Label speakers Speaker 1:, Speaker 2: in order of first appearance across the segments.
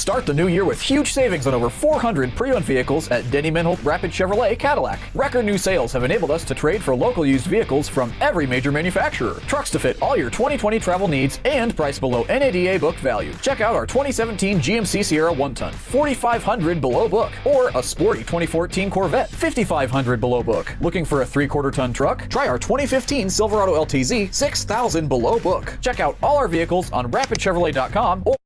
Speaker 1: Start the new year with huge savings on over 400 pre-owned vehicles at Denny Menholt Rapid Chevrolet Cadillac. Record new sales have enabled us to trade for local used vehicles from every major manufacturer. Trucks to fit all your 2020 travel needs and priced below NADA book value. Check out our 2017 GMC Sierra 1-ton, $4,500 below book, or a sporty 2014 Corvette, $5,500 below book. Looking for a 3/4-ton truck? Try our 2015 Silverado LTZ, $6,000 below book. Check out all our vehicles on rapidchevrolet.com or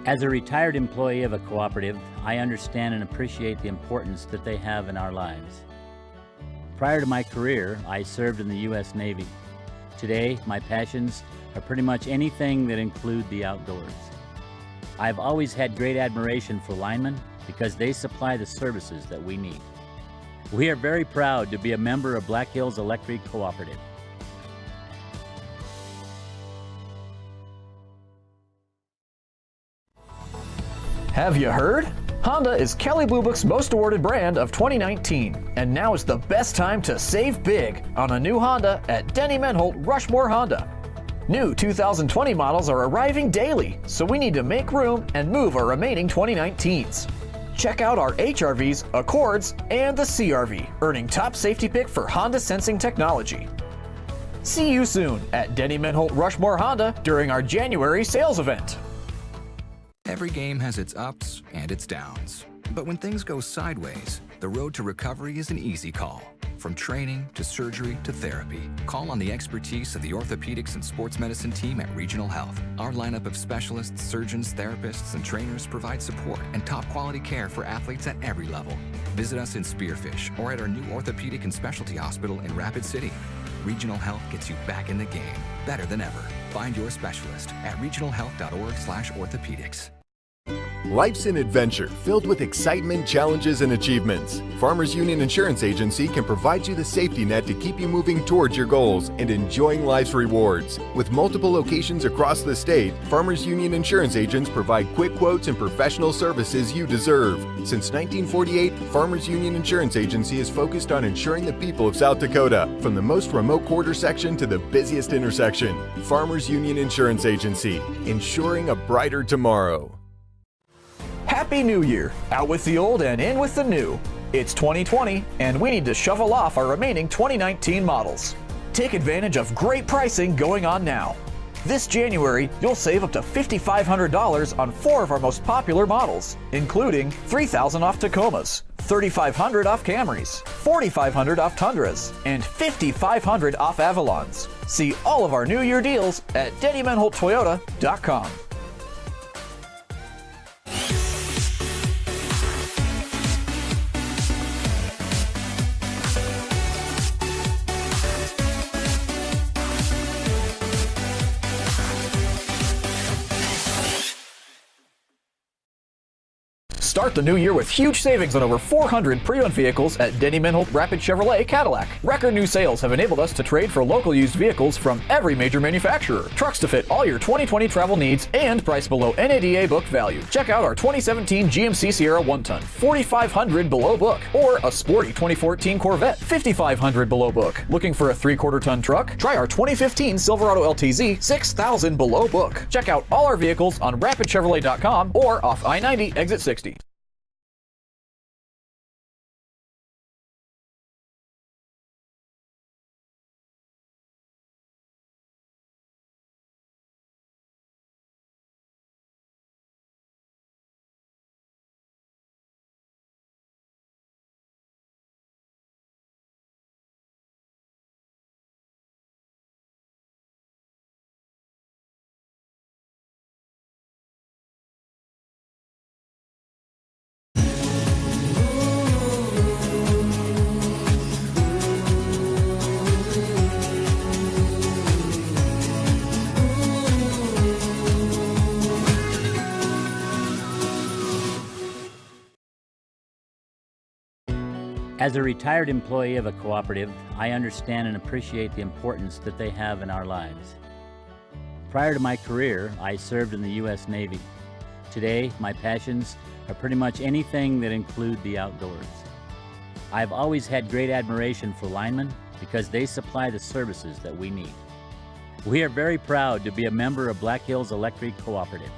Speaker 2: As a retired employee of a cooperative, I understand and appreciate the importance that they have in our lives. Prior to my career, I served in the U.S. Navy. Today, my passions are pretty much anything that include the outdoors. I've always had great admiration for linemen because they supply the services that we need. We are very proud to be a member of Black Hills Electric Cooperative.
Speaker 1: Have you heard? Honda is Kelley Blue Book's most awarded brand of 2019, and now is the best time to save big on a new Honda at Denny Menholt Rushmore Honda. New 2020 models are arriving daily, so we need to make room and move our remaining 2019s. Check out our HRVs, Accords, and the CRV, earning top safety pick for Honda sensing technology. See you soon at Denny Menholt Rushmore Honda during our January sales event.
Speaker 3: Every game has its ups and its downs. But when things go sideways, the road to recovery is an easy call. From training to surgery to therapy, call on the expertise of the orthopedics and sports medicine team at Regional Health. Our lineup of specialists, surgeons, therapists, and trainers provide support and top quality care for athletes at every level. Visit us in Spearfish or at our new orthopedic and specialty hospital in Rapid City. Regional Health gets you back in the game, better than ever. Find your specialist at regionalhealth.org/orthopedics.
Speaker 4: Life's an adventure filled with excitement, challenges, and achievements. Farmers Union Insurance Agency can provide you the safety net to keep you moving towards your goals and enjoying life's rewards. With multiple locations across the state, Farmers Union Insurance agents provide quick quotes and professional services you deserve. Since 1948, Farmers Union Insurance Agency is focused on insuring the people of South Dakota, from the most remote quarter section to the busiest intersection. Farmers Union Insurance Agency, insuring a brighter tomorrow.
Speaker 1: Happy New Year! Out with the old and in with the new. It's 2020, and we need to shovel off our remaining 2019 models. Take advantage of great pricing going on now. This January, you'll save up to $5,500 on 4 of our most popular models, including $3,000 off Tacomas, $3,500 off Camrys, $4,500 off Tundras, and $5,500 off Avalons. See all of our New Year deals at DennyMenholtToyota.com. Start the new year with huge savings on over 400 pre-owned vehicles at Denny Menholt Rapid Chevrolet Cadillac. Record new sales have enabled us to trade for local used vehicles from every major manufacturer. Trucks to fit all your 2020 travel needs and priced below NADA book value. Check out our 2017 GMC Sierra 1-ton, $4,500 below book, or a sporty 2014 Corvette, $5,500 below book. Looking for a 3/4-ton truck? Try our 2015 Silverado LTZ, $6,000 below book. Check out all our vehicles on rapidchevrolet.com or off I-90 exit 60.
Speaker 2: As a retired employee of a cooperative, I understand and appreciate the importance that they have in our lives. Prior to my career, I served in the U.S. Navy. Today, my passions are pretty much anything that include the outdoors. I've always had great admiration for linemen because they supply the services that we need. We are very proud to be a member of Black Hills Electric Cooperative.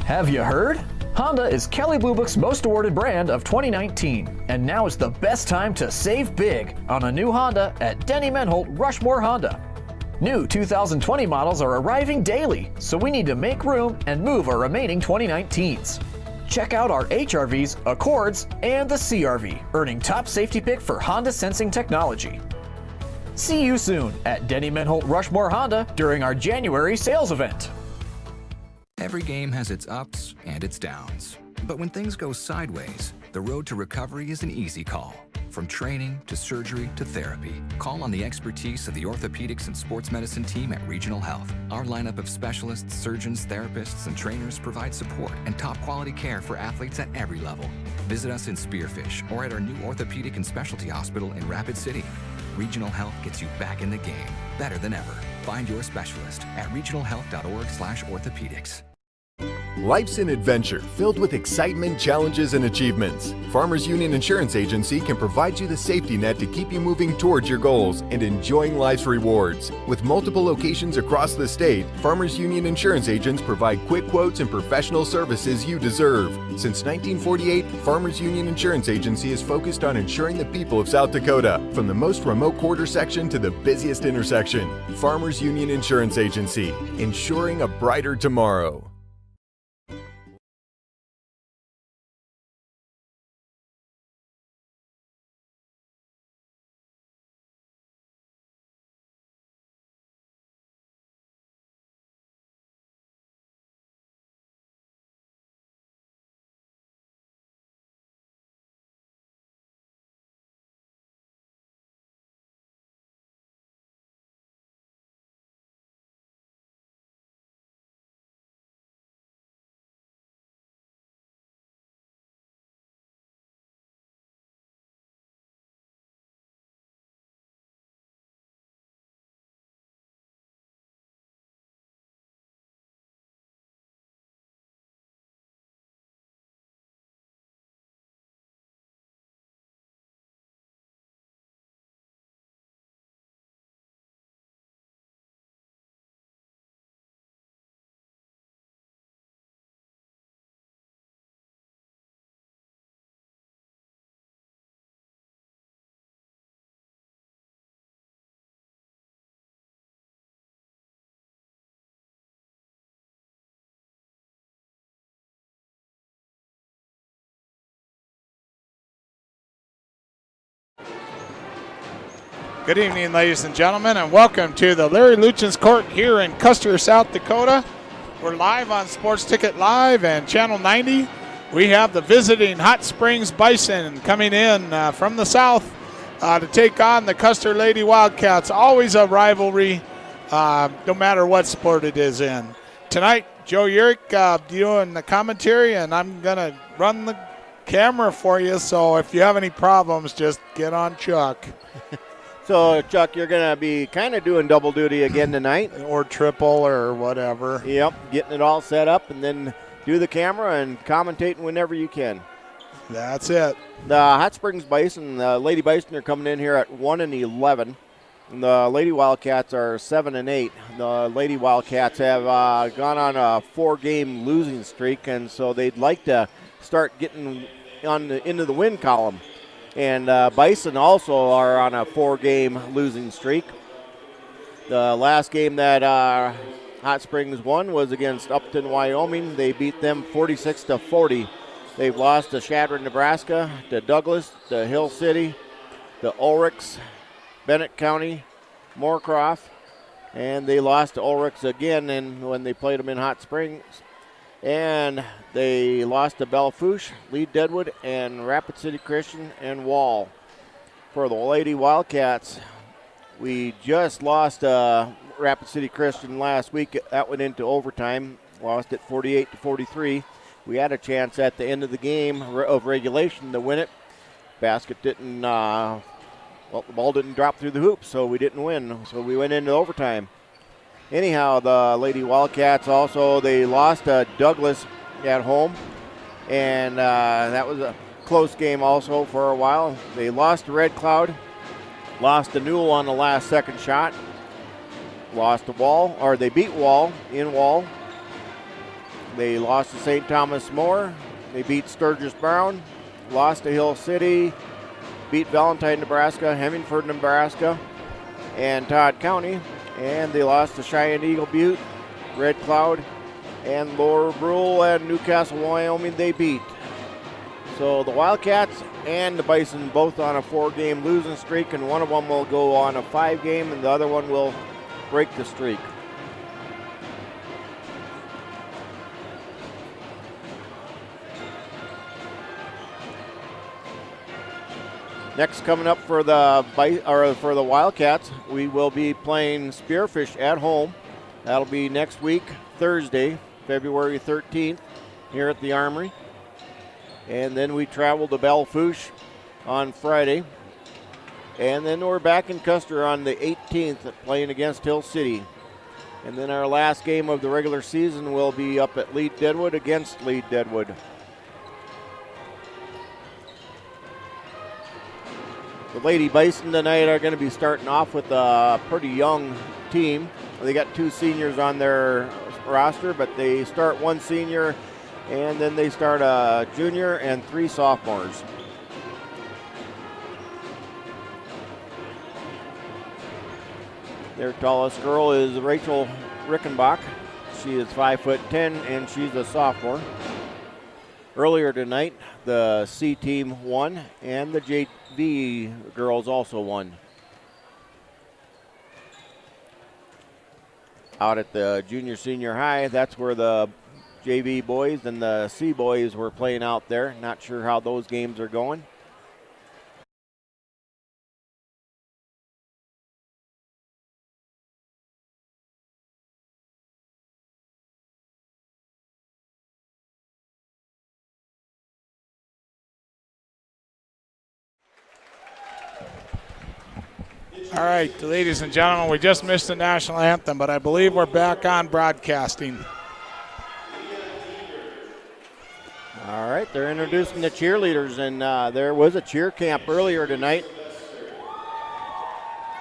Speaker 1: Have you heard? Honda is Kelley Blue Book's most awarded brand of 2019, and now is the best time to save big on a new Honda at Denny Menholt Rushmore Honda. New 2020 models are arriving daily, so we need to make room and move our remaining 2019s. Check out our HRVs, Accords, and the CRV, earning top safety pick for Honda sensing technology. See you soon at Denny Menholt Rushmore Honda during our January sales event.
Speaker 3: Every game has its ups and its downs. But when things go sideways, the road to recovery is an easy call. From training to surgery to therapy, call on the expertise of the orthopedics and sports medicine team at Regional Health. Our lineup of specialists, surgeons, therapists, and trainers provide support and top quality care for athletes at every level. Visit us in Spearfish or at our new orthopedic and specialty hospital in Rapid City. Regional Health gets you back in the game, better than ever. Find your specialist at regionalhealth.org/orthopedics.
Speaker 4: Life's an adventure filled with excitement, challenges, and achievements. Farmers Union Insurance Agency can provide you the safety net to keep you moving towards your goals and enjoying life's rewards. With multiple locations across the state, Farmers Union Insurance agents provide quick quotes and professional services you deserve. Since 1948, Farmers Union Insurance Agency is focused on insuring the people of South Dakota, from the most remote quarter section to the busiest intersection. Farmers Union Insurance Agency, ensuring a brighter tomorrow.
Speaker 5: Good evening, ladies and gentlemen, and welcome to the Larry Luchins Court here in Custer, South Dakota. We're live on Sports Ticket Live and Channel 90. We have the visiting Hot Springs Bison coming in from the south to take on the Custer Lady Wildcats. Always a rivalry, no matter what sport it is in. Tonight, Joe Urick doing the commentary, and I'm going to run the camera for you, so if you have any problems, just get on Chuck.
Speaker 6: So, Chuck, you're going to be kind of doing double duty again tonight.
Speaker 5: Or triple or whatever.
Speaker 6: Yep, getting it all set up and then do the camera and commentating whenever you can.
Speaker 5: That's it.
Speaker 6: The Hot Springs Bison, the Lady Bison are coming in here at 1-11. And the Lady Wildcats are 7-8. The Lady Wildcats have gone on a 4-game losing streak, and so they'd like to start getting into the win column. And Bison also are on a 4-game losing streak. The last game that Hot Springs won was against Upton, Wyoming. They beat them 46-40. They've lost to Chadron, Nebraska, to Douglas, to Hill City, to Ulrichs, Bennett County, Moorcroft, and they lost to Ulrichs again when they played them in Hot Springs. And they lost to Bellefouche, Lee Deadwood, and Rapid City Christian and Wall. For the Lady Wildcats, we just lost Rapid City Christian last week. That went into overtime. lost it 48-43. We had a chance at the end of the game of regulation to win it. Basket didn't, the ball didn't drop through the hoop, so we didn't win. So we went into overtime. Anyhow, the Lady Wildcats also, they lost Douglas at home, and that was a close game also for a while. They lost to Red Cloud, lost to Newell on the last second shot, lost to Wall, or they beat Wall in Wall. They lost to St. Thomas More. They beat Sturgis Brown, lost to Hill City, beat Valentine, Nebraska, Hemingford, Nebraska, and Todd County. And they lost to Cheyenne Eagle Butte, Red Cloud, and Lower Brule and Newcastle, Wyoming they beat. So the Wildcats and the Bison both on a 4-game losing streak, and one of them will go on a 5-game and the other one will break the streak. Next, coming up for the Wildcats, we will be playing Spearfish at home. That'll be next week, Thursday, February 13th, here at the Armory. And then we travel to Belle-Fourche on Friday. And then we're back in Custer on the 18th playing against Hill City. And then our last game of the regular season will be up at Lead Deadwood against Lead Deadwood. The Lady Bison tonight are going to be starting off with a pretty young team. They got 2 seniors on their roster, but they start 1 senior, and then they start a junior and 3 sophomores. Their tallest girl is Rachel Rickenbach. She is 5'10", and she's a sophomore. Earlier tonight, the C team won, and the JV girls also won. Out at the junior senior high, that's where the JV boys and the C boys were playing out there. Not sure how those games are going.
Speaker 5: All right, ladies and gentlemen, we just missed the national anthem, but I believe we're back on broadcasting.
Speaker 6: All right, they're introducing the cheerleaders, and there was a cheer camp earlier tonight,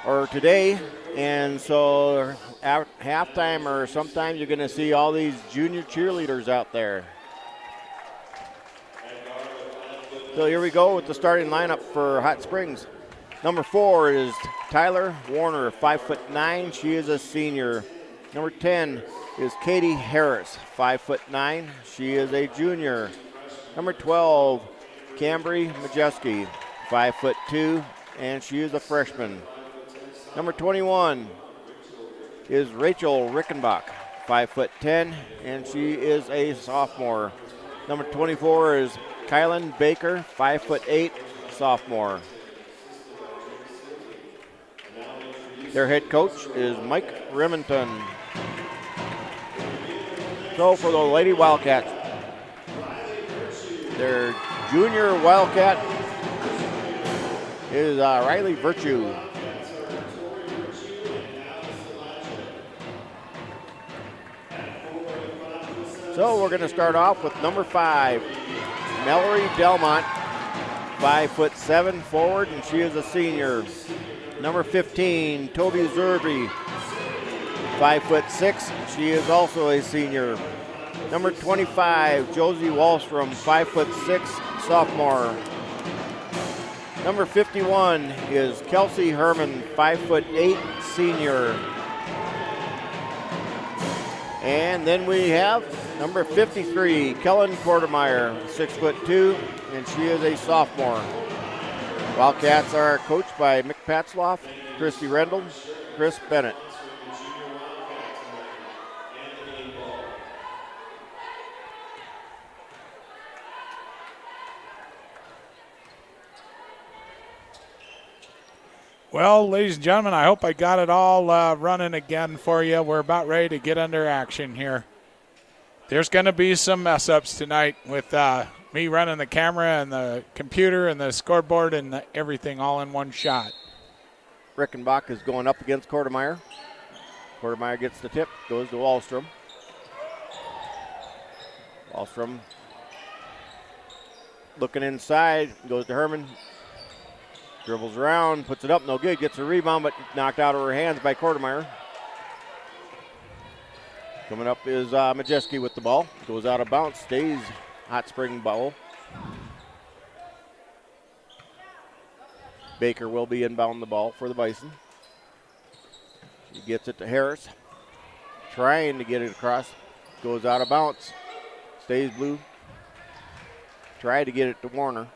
Speaker 6: or today, and so at halftime or sometime you're going to see all these junior cheerleaders out there. So here we go with the starting lineup for Hot Springs. Number 4 is Tyler Warner, 5'9". She is a senior. Number 10 is Katie Harris, 5'9". She is a junior. Number 12, Cambry Majeski, 5'2", and she is a freshman. Number 21 is Rachel Rickenbach, 5'10", and she is a sophomore. Number 24 is Kylan Baker, 5'8", sophomore. Their head coach is Mike Remington. So for the Lady Wildcats, their junior Wildcat is Riley Virtue. So we're going to start off with number 5, Mallory Delmont, 5'7", forward, and she is a senior. Number 15, Toby Zerby, 5'6". She is also a senior. Number 25, Josie Wallstrom, 5'6", sophomore. Number 51 is Kelsey Herman, 5'8", senior. And then we have number 53, Kellen Quartermeyer, 6'2", and she is a sophomore. Wildcats are coached by Mick Patzloff, Christy Rendell, Chris Bennett.
Speaker 5: Well, ladies and gentlemen, I hope I got it all running again for you. We're about ready to get under action here. There's going to be some mess ups tonight with me running the camera and the computer and the scoreboard and everything all in one shot.
Speaker 6: Rickenbach is going up against Kortemeyer. Kortemeyer gets the tip, goes to Wallstrom. Wallstrom looking inside, goes to Herman. Dribbles around, puts it up, no good. Gets a rebound, but knocked out of her hands by Kortemeyer. Coming up is Majeski with the ball. Goes out of bounds, stays Hot Spring Bowl. Baker will be inbound the ball for the Bison. She gets it to Harris. Trying to get it across. Goes out of bounds. Stays blue. Tried to get it to Warner.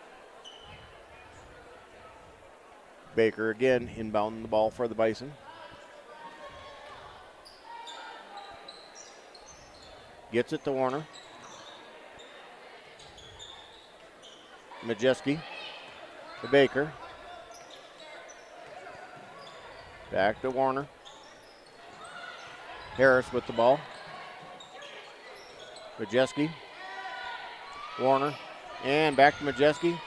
Speaker 6: Baker again inbounding the ball for the Bison. Gets it to Warner. Majeski to Baker. Back to Warner. Harris with the ball. Majeski. Warner. And back to Majeski.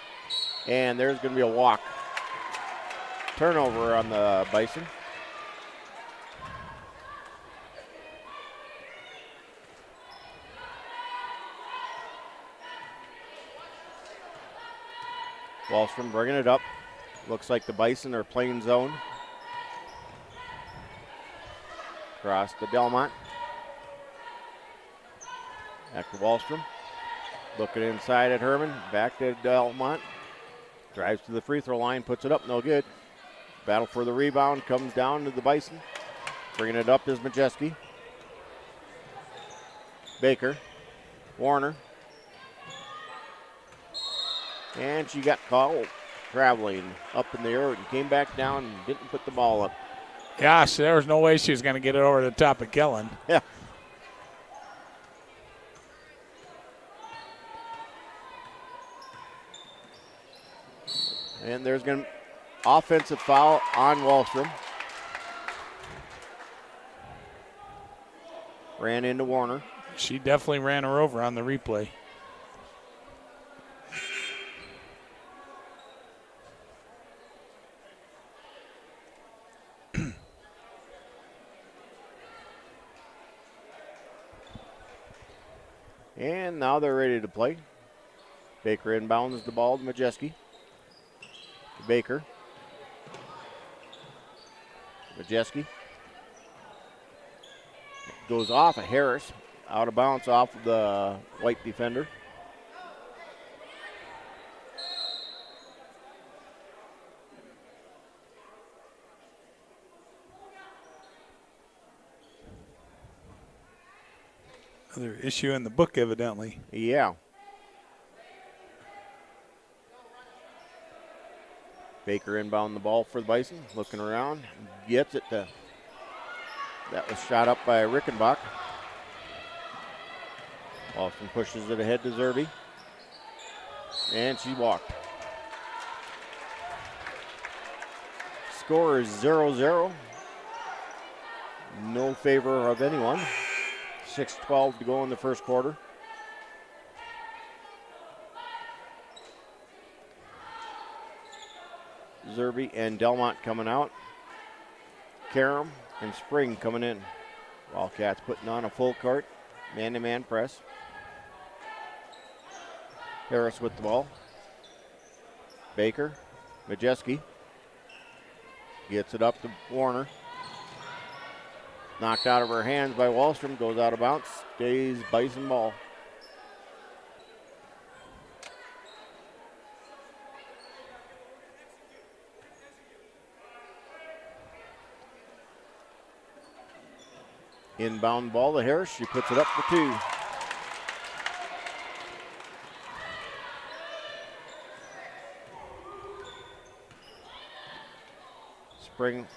Speaker 6: And there's going to be a walk. Turnover on the Bison. Wallstrom bringing it up. Looks like the Bison are playing zone. Across to Delmont. Back to Wallstrom. Looking inside at Herman. Back to Delmont. Drives to the free throw line. Puts it up. No good. Battle for the rebound. Comes down to the Bison. Bringing it up is Majeski. Baker. Warner. And she got caught traveling up in the air and came back down and didn't put the ball up.
Speaker 5: Gosh, there was no way she was going to get it over the top of Kellen.
Speaker 6: Yeah. And there's going to be offensive foul on Wallstrom. Ran into Warner.
Speaker 5: She definitely ran her over on the replay.
Speaker 6: And now they're ready to play. Baker inbounds the ball to Majeski. Baker. Majeski. Goes off of Harris. Out of bounds off of the white defender.
Speaker 5: Another issue in the book, evidently.
Speaker 6: Yeah. Baker inbound the ball for the Bison. Looking around. Gets it to. That was shot up by Rickenbach. Austin pushes it ahead to Zerby. And she walked. Score is 0-0. No favor of anyone. 6:12 to go in the first quarter. Zerby and Delmont coming out. Karam and Spring coming in. Wildcats putting on a full court. Man-to-man press. Harris with the ball. Baker. Majeski. Gets it up to Warner. Knocked out of her hands by Wallstrom. Goes out of bounds. Stays Bison ball. Inbound ball to Harris. She puts it up for two. Spring.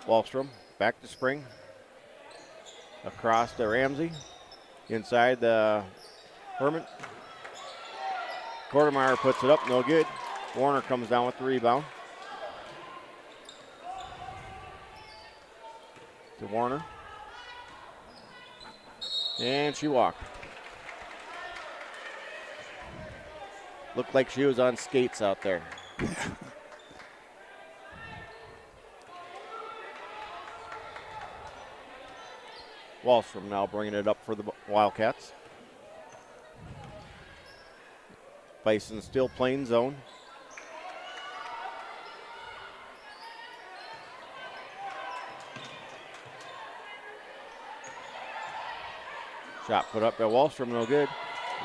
Speaker 6: Wallstrom. Back to Spring. Across to Ramsey. Inside the Herman. Kortemeyer puts it up. No good. Warner comes down with the rebound. To Warner. And she walked. Looked like she was on skates out there. Wallstrom now bringing it up for the Wildcats. Bison still playing zone. Shot put up by Wallstrom, no good.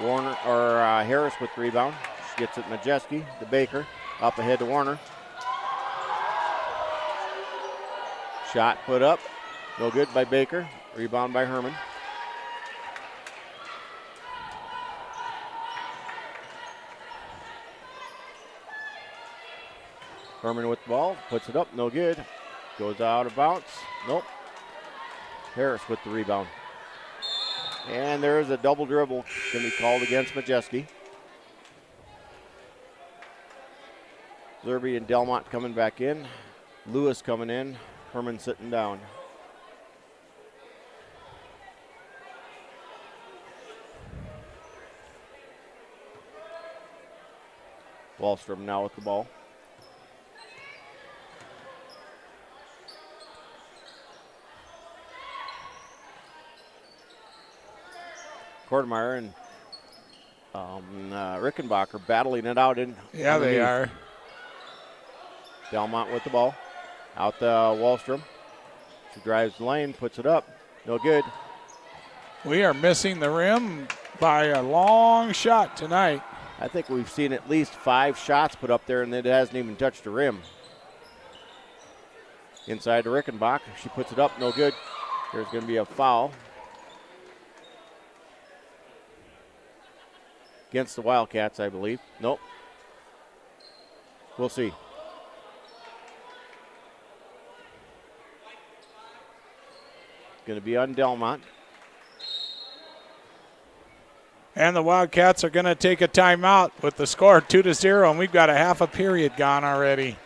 Speaker 6: Warner or Harris with the rebound. She gets it Majeski to Baker. Up ahead to Warner. Shot put up, no good by Baker. Rebound by Herman. Herman with the ball, puts it up, no good. Goes out of bounds, nope. Harris with the rebound. And there's a double dribble going to be called against Majeski. Zerby and Delmont coming back in. Lewis coming in. Herman sitting down. Wallstrom now with the ball. Kortemeyer and Rickenbacher battling it out in.
Speaker 5: Yeah, they are.
Speaker 6: Delmont with the ball. Out the Wallstrom. She drives the lane, puts it up. No good.
Speaker 5: We are missing the rim by a long shot tonight.
Speaker 6: I think we've seen at least 5 shots put up there, and it hasn't even touched the rim. Inside to Rickenbach. She puts it up, no good. There's going to be a foul against the Wildcats, I believe. Nope. We'll see. Going to be on Delmont.
Speaker 5: And the Wildcats are going to take a timeout with the score 2-0, and we've got a half a period gone already.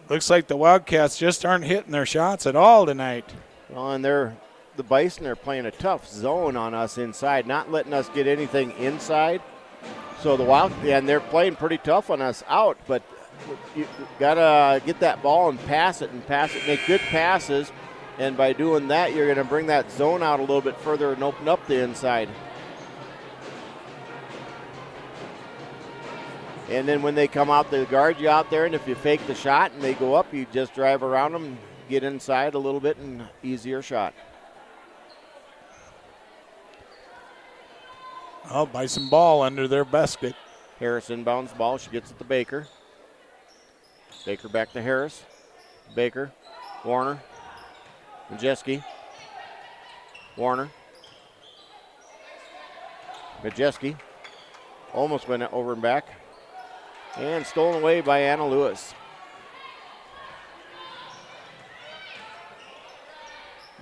Speaker 5: Looks like the Wildcats just aren't hitting their shots at all tonight.
Speaker 6: Well, and the Bison are playing a tough zone on us inside, not letting us get anything inside. So and they're playing pretty tough on us out, but you gotta get that ball and pass it, make good passes. And by doing that, you're going to bring that zone out a little bit further and open up the inside. And then when they come out, they guard you out there, and if you fake the shot and they go up, you just drive around them, get inside a little bit, and easier shot.
Speaker 5: Oh, Bison ball under their basket.
Speaker 6: Harris inbounds ball. She gets it to Baker. Baker back to Harris. Baker. Warner. Majeski. Warner. Majeski. Almost went over and back. And stolen away by Anna Lewis.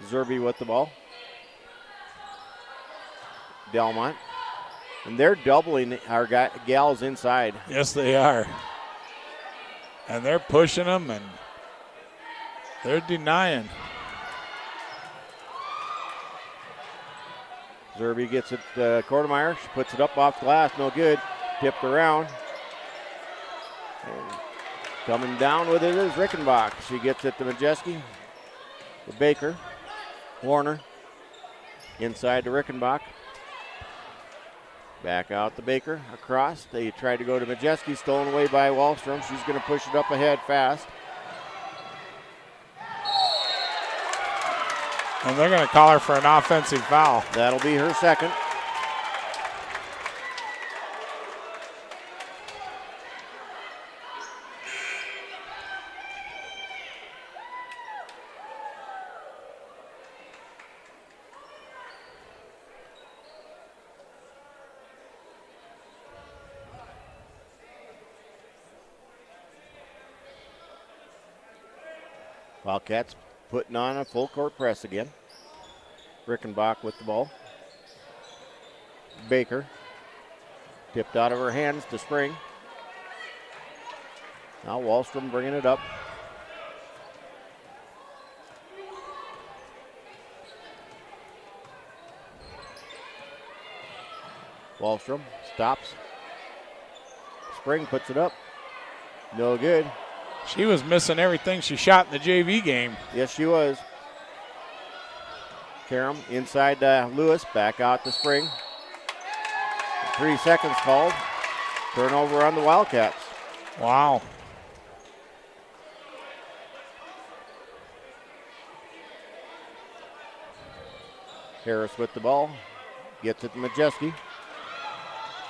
Speaker 6: Zerby with the ball. Delmont. And they're doubling our gals inside.
Speaker 5: Yes, they are. And they're pushing them, and they're denying.
Speaker 6: Zerby gets it to Kortemeyer. She puts it up off glass. No good. Tipped around. And coming down with it is Rickenbach. She gets it to Majeski. To Baker. Warner. Inside to Rickenbach. Back out to Baker. Across. They tried to go to Majeski. Stolen away by Wallstrom. She's going to push it up ahead fast.
Speaker 5: And they're going to call her for an offensive foul.
Speaker 6: That'll be her second. Wildcats putting on a full court press again. Rickenbach with the ball. Baker. Tipped out of her hands to Spring. Now Wallstrom bringing it up. Wallstrom stops. Spring puts it up. No good.
Speaker 5: She was missing everything she shot in the JV game.
Speaker 6: Yes, she was. Karam inside Lewis, back out to Spring. 3 seconds called. Turnover on the Wildcats.
Speaker 5: Wow.
Speaker 6: Harris with the ball. Gets it to Majeski.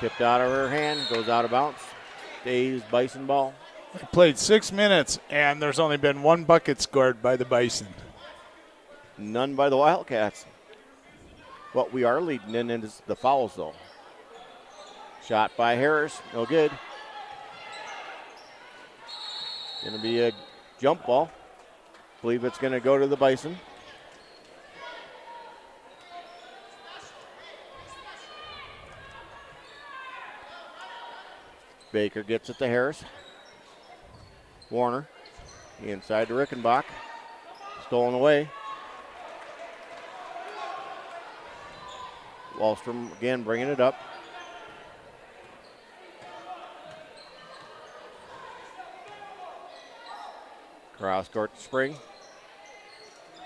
Speaker 6: Tipped out of her hand, goes out of bounds. Stays Bison ball.
Speaker 5: They played 6 minutes, and there's only been 1 bucket scored by the Bison.
Speaker 6: None by the Wildcats. What we are leading in is the fouls, though. Shot by Harris, no good. Going to be a jump ball. Believe it's going to go to the Bison. Baker gets it to Harris. Warner inside to Rickenbach. Stolen away. Wallstrom again bringing it up. Cross court to Spring.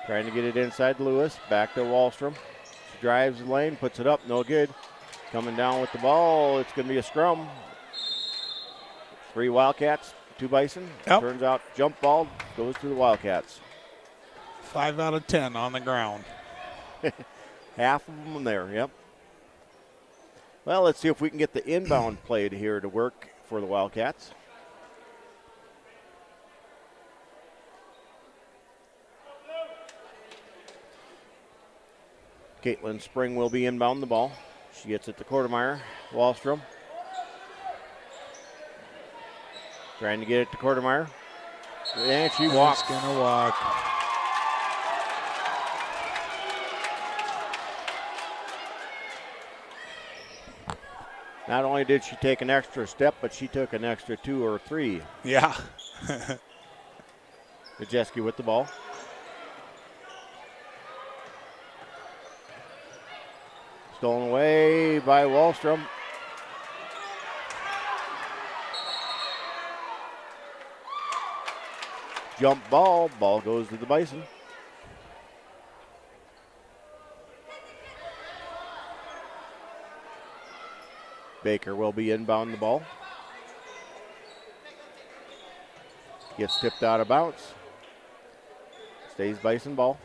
Speaker 6: Trying to get it inside Lewis. Back to Wallstrom. She drives the lane, puts it up, no good. Coming down with the ball. It's going to be a scrum. 3 Wildcats, 2 Bison.
Speaker 5: Yep.
Speaker 6: Turns out jump ball goes to the Wildcats.
Speaker 5: 5 out of 10 on the ground.
Speaker 6: Half of them there, yep. Well, let's see if we can get the inbound play here to work for the Wildcats. Caitlin Spring will be inbound the ball. She gets it to Kortemeyer. Wallstrom. Trying to get it to Kortemeyer. And she walks.
Speaker 5: She's gonna walk.
Speaker 6: Not only did she take an extra step, but she took an extra 2 or 3.
Speaker 5: Yeah.
Speaker 6: Majeski with the ball. Stolen away by Wallstrom. Jump ball. Ball goes to the Bison. Baker will be inbound the ball. Gets tipped out of bounds. Stays Bison ball.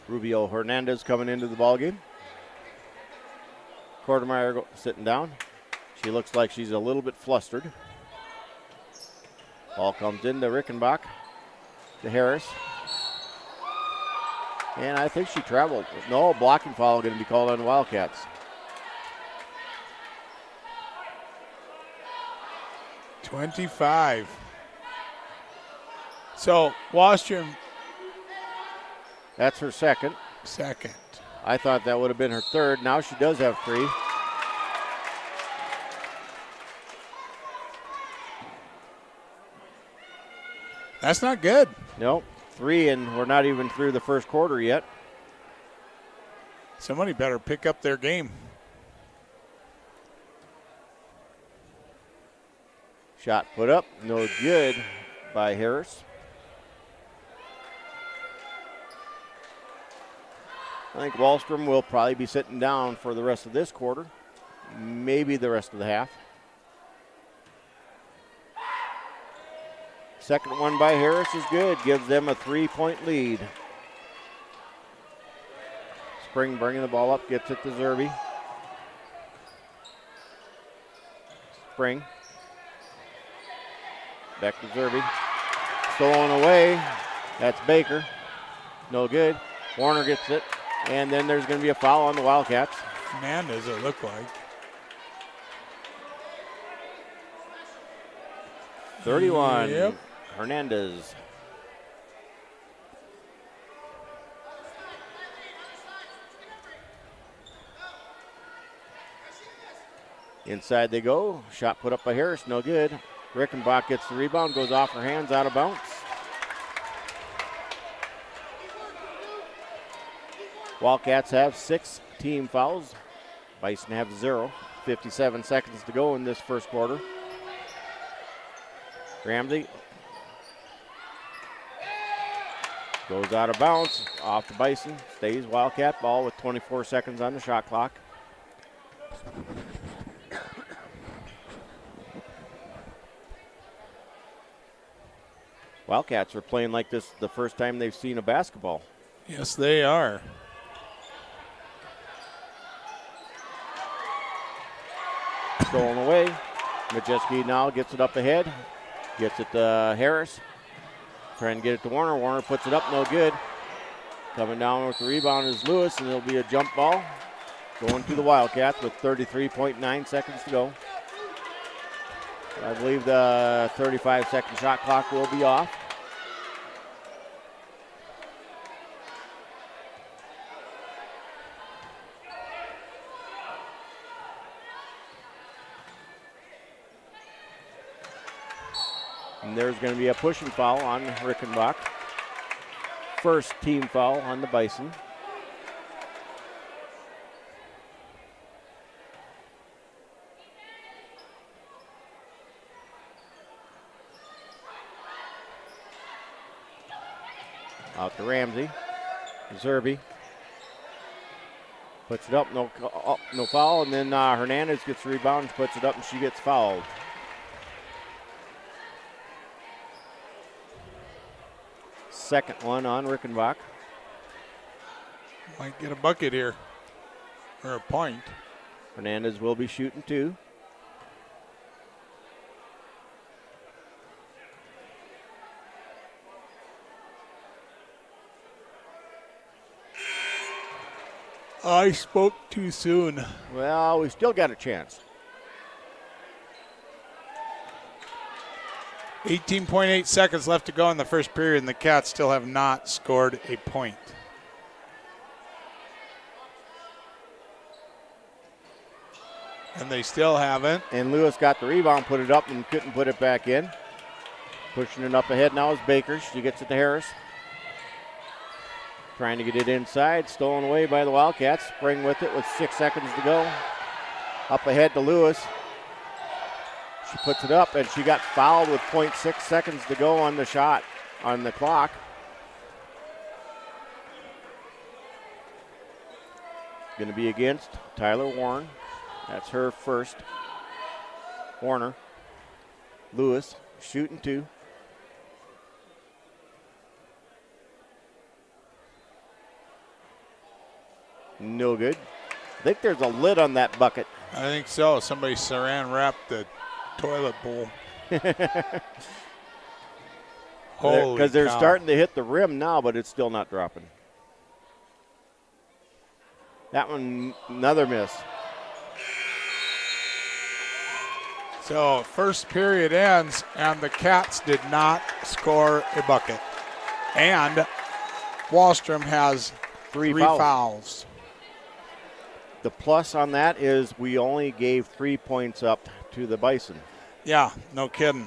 Speaker 6: Rubio Hernandez coming into the ballgame. Kortemeyer sitting down. She looks like she's a little bit flustered. Ball comes into Rickenbach to Harris. And I think she traveled. No, blocking foul going to be called on the Wildcats.
Speaker 5: $25. So Wallstrom.
Speaker 6: That's her second. I thought that would have been her third. Now she does have 3.
Speaker 5: That's not good.
Speaker 6: Nope, 3, and we're not even through the first quarter yet.
Speaker 5: Somebody better pick up their game.
Speaker 6: Shot put up, no good by Harris. I think Wallstrom will probably be sitting down for the rest of this quarter, maybe the rest of the half. Second one by Harris is good, gives them a 3-point lead. Spring bringing the ball up, gets it to Zerby. Spring. Back to Zerby. Stolen away. That's Baker. No good. Warner gets it. And then there's going to be a foul on the Wildcats.
Speaker 5: Man, does it look like.
Speaker 6: 31.
Speaker 5: Yep.
Speaker 6: Hernandez. Inside they go. Shot put up by Harris, no good. Rickenbach gets the rebound, goes off her hands, out of bounds. Wildcats have 6 team fouls. Bison have 0. 57 seconds to go in this first quarter. Ramsey goes out of bounds, off the Bison. Stays Wildcat ball with 24 seconds on the shot clock. Wildcats are playing like this the first time they've seen a basketball.
Speaker 5: Yes, they are.
Speaker 6: Stolen away. Majeski now gets it up ahead. Gets it to Harris. Trying to get it to Warner. Warner puts it up, no good. Coming down with the rebound is Lewis, and it'll be a jump ball. Going to the Wildcats with 33.9 seconds to go. I believe the 35-second shot clock will be off. And there's going to be a pushing foul on Rickenbach. First team foul on the Bison. Out to Ramsey. Zerby puts it up, no foul, and then Hernandez gets the rebound, puts it up, and she gets fouled. Second one on Rickenbach.
Speaker 5: Might get a bucket here, or a point.
Speaker 6: Hernandez will be shooting 2.
Speaker 5: I spoke too soon.
Speaker 6: Well, we still got a chance.
Speaker 5: 18.8 seconds left to go in the first period, and the Cats still have not scored a point. And they still haven't.
Speaker 6: And Lewis got the rebound, put it up, and couldn't put it back in. Pushing it up ahead now is Baker. She gets it to Harris. Trying to get it inside. Stolen away by the Wildcats. Spring with it with 6 seconds to go. Up ahead to Lewis. She puts it up, and she got fouled with 0.6 seconds to go on the shot on the clock. Going to be against Tyler Warren. That's her first. Warner. Lewis shooting 2. No good. I think there's a lid on that bucket.
Speaker 5: I think so. Somebody saran wrapped the toilet bowl. Holy
Speaker 6: Because they're
Speaker 5: cow.
Speaker 6: starting to hit the rim now, but it's still not dropping. That one, another miss.
Speaker 5: So first period ends, and the Cats did not score a bucket. And Wallstrom has three fouls.
Speaker 6: The plus on that is we only gave 3 points up to the Bison.
Speaker 5: Yeah, no kidding.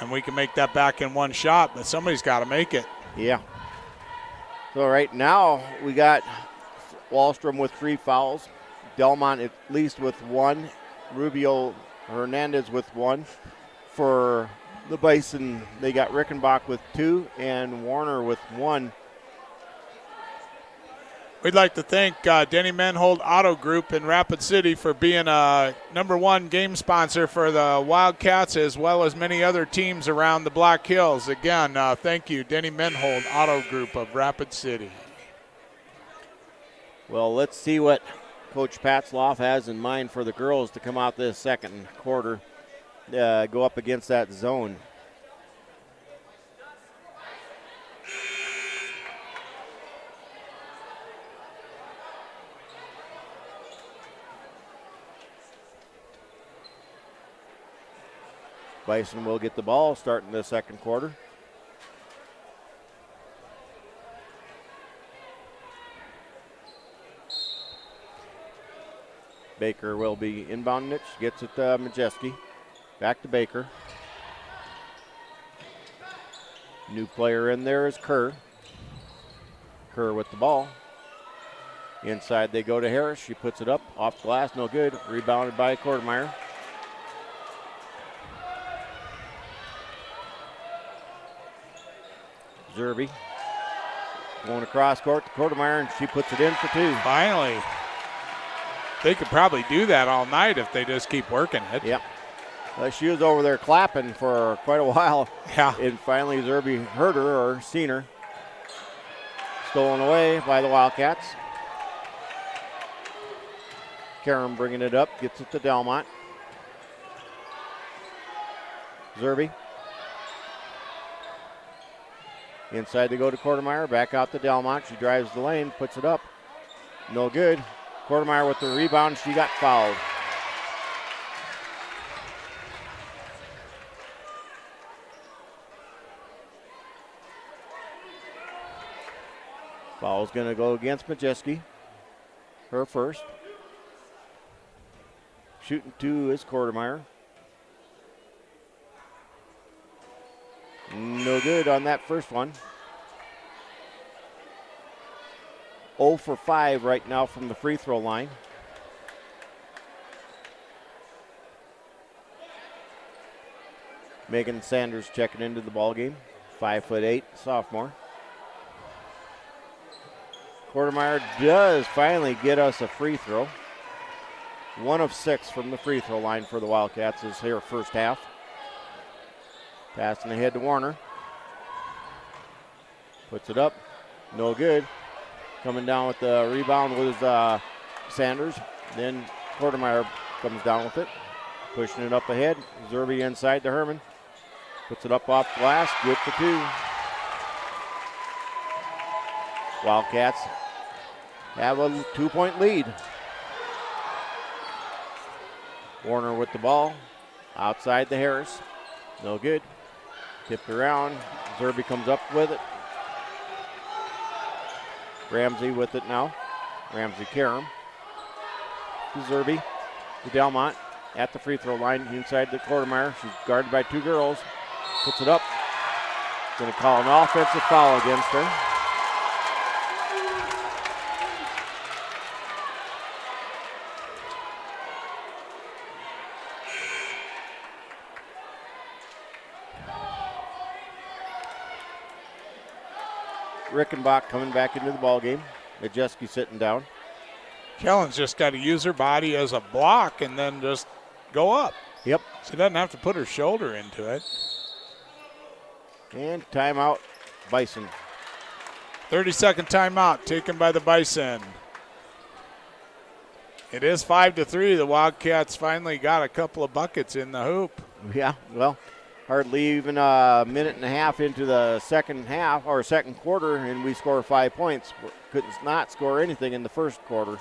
Speaker 5: And we can make that back in one shot, but somebody's got to make it.
Speaker 6: Yeah. So right now we got Wallstrom with 3 fouls, Delmont at least with 1, Rubio Hernandez with 1. For the Bison, they got Rickenbach with 2 and Warner with 1.
Speaker 5: We'd like to thank Denny Menhold Auto Group in Rapid City for being a #1 game sponsor for the Wildcats, as well as many other teams around the Black Hills. Again, thank you, Denny Menhold Auto Group of Rapid City.
Speaker 6: Well, let's see what Coach Patzloff has in mind for the girls to come out this second quarter, go up against that zone. Bison will get the ball starting the second quarter. Baker will be inbounding it. She gets it to Majeski. Back to Baker. New player in there is Kerr. Kerr with the ball. Inside they go to Harris. She puts it up. Off glass, no good. Rebounded by Kortemeyer. Zerby going across court to Kortemeyer, and she puts it in for two.
Speaker 5: Finally. They could probably do that all night if they just keep working it.
Speaker 6: Yep. She was over there clapping for quite a while.
Speaker 5: Yeah.
Speaker 6: And finally Zerby heard her or seen her. Stolen away by the Wildcats. Karam bringing it up, gets it to Delmont. Zerby. Inside they go to Kortemeyer, back out to Delmont. She drives the lane, puts it up. No good. Kortemeyer with the rebound, she got fouled. Foul's going to go against Majeski. Her first. Shooting two is Kortemeyer. No good on that first one. 0 for 5 right now from the free throw line. Megan Sanders checking into the ball game. 5'8", sophomore. Kortemeyer does finally get us a free throw. 1 of 6 from the free throw line for the Wildcats is here first half. Passing ahead to Warner. Puts it up. No good. Coming down with the rebound was Sanders. Then Kortemeyer comes down with it. Pushing it up ahead. Zerby inside to Herman. Puts it up off glass. Good for two. Wildcats have a 2-point lead. Warner with the ball. Outside the Harris. No good. Tipped around. Zerby comes up with it. Ramsey with it now. Ramsey Karam. To Zerby. To Delmont. At the free throw line. Inside the Kortemeyer. She's guarded by two girls. Puts it up. Going to call an offensive foul against her. Rickenbach coming back into the ball game. Majeski sitting down.
Speaker 5: Kellen's just got to use her body as a block and then just go up.
Speaker 6: Yep.
Speaker 5: She doesn't have to put her shoulder into it.
Speaker 6: And timeout, Bison.
Speaker 5: 30-second timeout taken by the Bison. It is 5-3. The Wildcats finally got a couple of buckets in the hoop.
Speaker 6: Yeah, well, hardly even a minute and a half into the second half or second quarter, and we score 5 points. Could not score anything in the first quarter.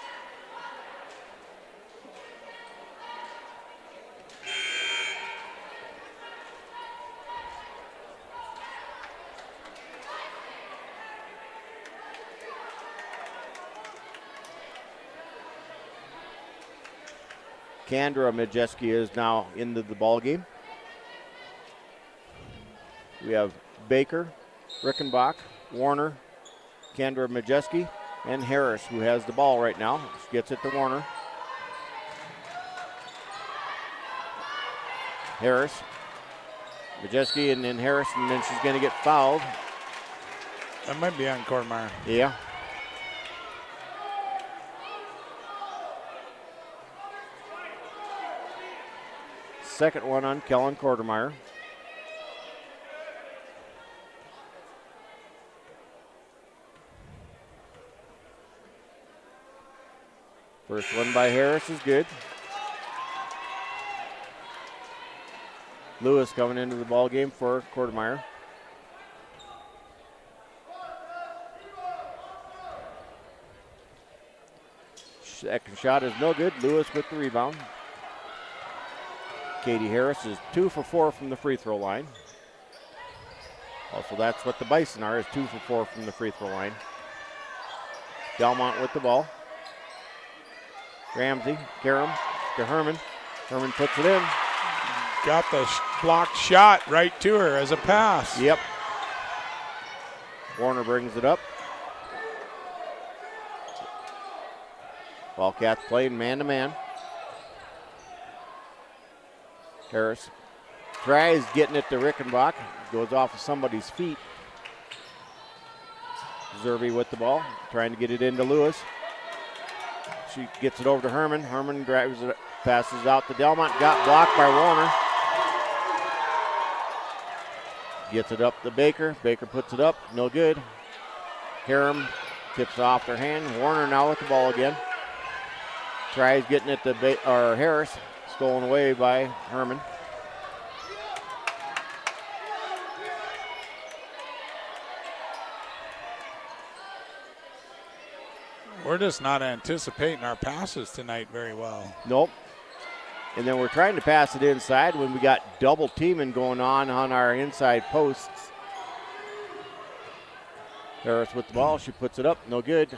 Speaker 6: Kendra Majeski is now into the ball game. We have Baker, Rickenbach, Warner, Kendra Majeski, and Harris, who has the ball right now. She gets it to Warner. Harris, Majeski, and then Harris, and then she's going to get fouled.
Speaker 5: That might be on Kortemeyer.
Speaker 6: Yeah. Second one on Kellen Kortemeyer. First one by Harris is good. Lewis coming into the ball game for Kortemeyer. Second shot is no good. Lewis with the rebound. Katie Harris is 2 for 4 from the free throw line. Also, that's what the Bison are, is 2 for 4 from the free throw line. Delmont with the ball. Ramsey, Karam to Herman. Herman puts it in.
Speaker 5: Got the blocked shot right to her as a pass.
Speaker 6: Yep. Warner brings it up. Wildcats playing man-to-man. Harris tries getting it to Rickenbach. Goes off of somebody's feet. Zerby with the ball, trying to get it into Lewis. She gets it over to Herman. Herman grabs it, passes out to Delmont. Got blocked by Warner. Gets it up to Baker. Baker puts it up. No good. Karam tips off their hand. Warner now with the ball again. Tries getting it to Harris. Stolen away by Herman.
Speaker 5: We're just not anticipating our passes tonight very well.
Speaker 6: Nope. And then we're trying to pass it inside when we got double teaming going on our inside posts. Harris with the ball. She puts it up. No good.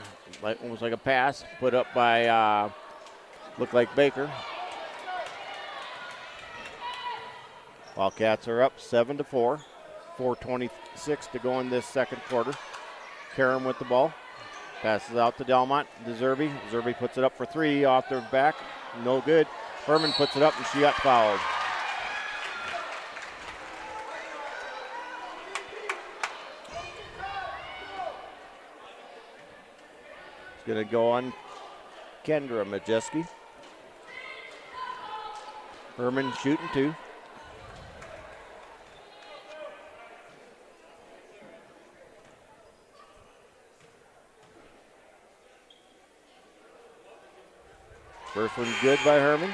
Speaker 6: Almost like a pass. Put up by, looked like Baker. Wildcats are up 7-4. 4:26 to go in this second quarter. Karam with the ball. Passes out to Delmont, to Zerby. Zerby puts it up for three off their back. No good. Herman puts it up and she got fouled. It's going to go on Kendra Majeski. Herman shooting two. First one good by Herman.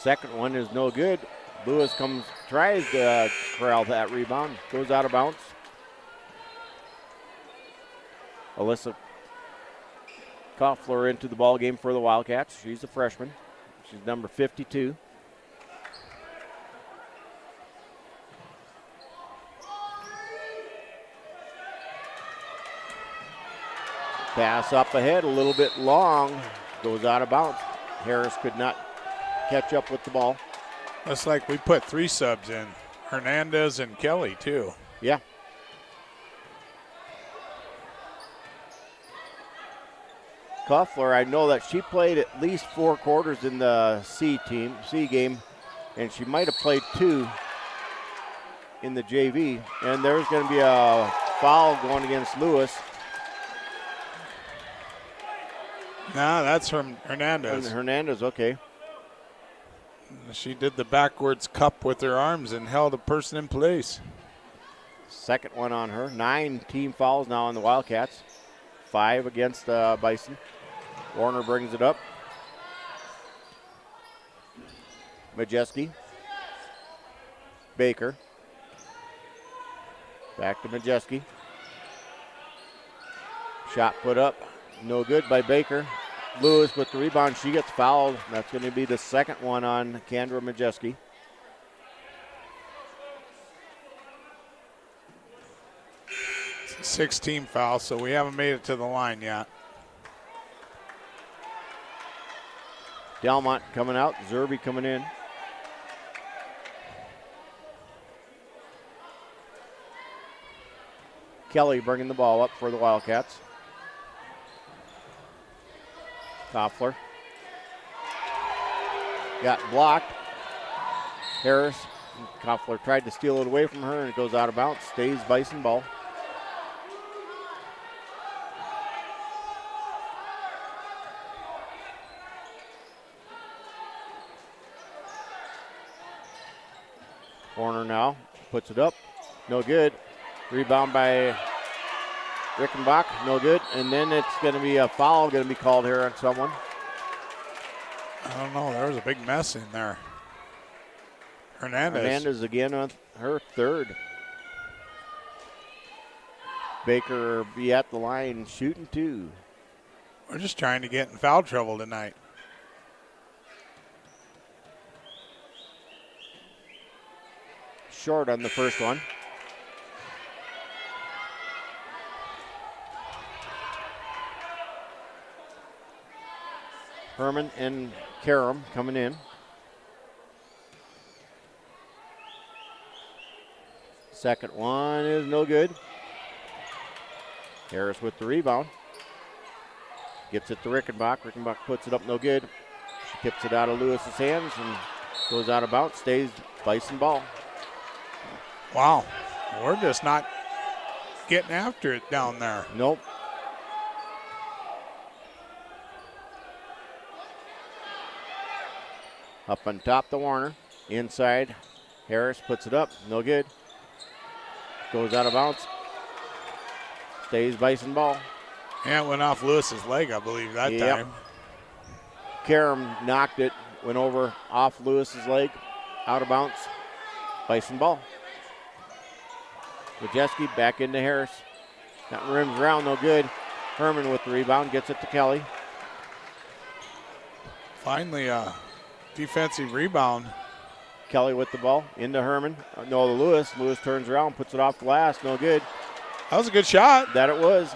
Speaker 6: Second one is no good. Lewis tries to corral that rebound. Goes out of bounds. Alyssa Koffler into the ball game for the Wildcats. She's a freshman. She's number 52. Pass up ahead, a little bit long. Goes out of bounds. Harris could not catch up with the ball.
Speaker 5: Looks like we put three subs in. Hernandez and Kelly, too.
Speaker 6: Yeah. Koffler, I know that she played at least 4 quarters in the C game, and she might have played 2 in the JV. And there's going to be a foul going against Lewis.
Speaker 5: No, that's from Hernandez.
Speaker 6: Hernandez, okay.
Speaker 5: She did the backwards cup with her arms and held a person in place.
Speaker 6: Second one on her. 9 team fouls now on the Wildcats. 5 against Bison. Warner brings it up. Majeski. Baker. Back to Majeski. Shot put up. No good by Baker. Lewis with the rebound. She gets fouled. That's going to be the second one on Kendra Majeski.
Speaker 5: It's a 16 foul, so we haven't made it to the line yet.
Speaker 6: Delmont coming out. Zerby coming in. Kelly bringing the ball up for the Wildcats. Koffler. Got blocked. Harris. Koffler tried to steal it away from her and it goes out of bounds. Stays Bison ball. Warner now puts it up. No good. Rebound by Rickenbach. No good. And then it's going to be a foul going to be called here on someone.
Speaker 5: I don't know. There was a big mess in there.
Speaker 6: Hernandez again on her third. Baker be at the line shooting 2.
Speaker 5: We're just trying to get in foul trouble tonight.
Speaker 6: Short on the first one. Herman and Karam coming in. Second one is no good. Harris with the rebound. Gets it to Rickenbach. Rickenbach puts it up, no good. She kicks it out of Lewis's hands and goes out of bounds. Stays Bison ball.
Speaker 5: Wow. We're just not getting after it down there.
Speaker 6: Nope. Up on top to Warner. Inside. Harris puts it up. No good. Goes out of bounds. Stays Bison ball.
Speaker 5: Yeah, it went off Lewis's leg, I believe, that time.
Speaker 6: Karam knocked it. Went over off Lewis's leg. Out of bounds. Bison ball. Majeski back into Harris. That rims around, no good. Herman with the rebound. Gets it to Kelly.
Speaker 5: Finally, defensive rebound.
Speaker 6: Kelly with the ball into Herman. No, to Lewis. Lewis turns around, puts it off glass. No good.
Speaker 5: That was a good shot.
Speaker 6: That it was.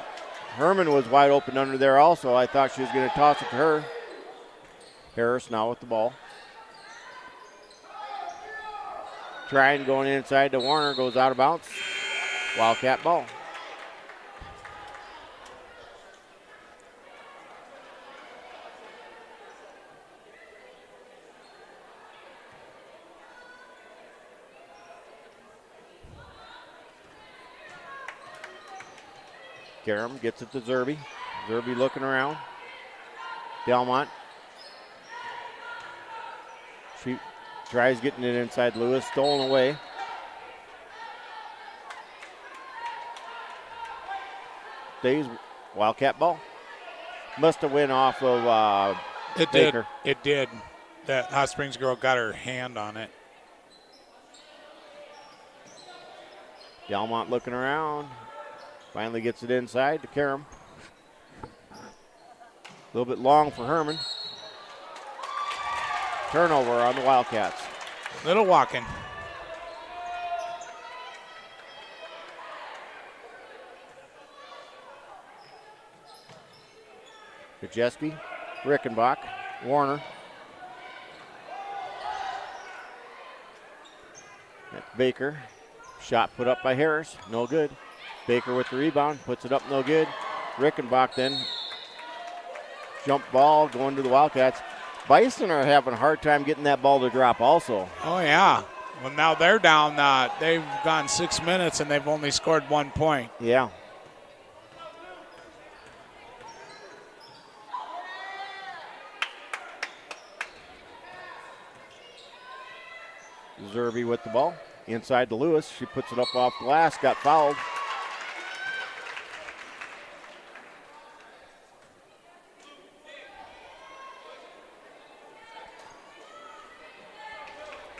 Speaker 6: Herman was wide open under there also. I thought she was going to toss it to her. Harris now with the ball. Trying going inside to Warner. Goes out of bounds. Wildcat ball. Karam gets it to Zerby. Zerby looking around. Delmont. She tries getting it inside Lewis. Stolen away. Stays Wildcat ball. Must have went off of
Speaker 5: It
Speaker 6: Baker.
Speaker 5: did. It did. That Hot Springs girl got her hand on it.
Speaker 6: Delmont looking around. Finally gets it inside to Karam. A little bit long for Herman. Turnover on the Wildcats.
Speaker 5: Little walking.
Speaker 6: Kajeski, Rickenbach, Warner. That's Baker. Shot put up by Harris. No good. Baker with the rebound. Puts it up. No good. Rickenbach then. Jump ball going to the Wildcats. Bison are having a hard time getting that ball to drop also.
Speaker 5: Oh, yeah. Well, now they're down. They've gone 6 minutes, and they've only scored 1 point.
Speaker 6: Yeah. Zerby with the ball. Inside to Lewis. She puts it up off glass. Got fouled.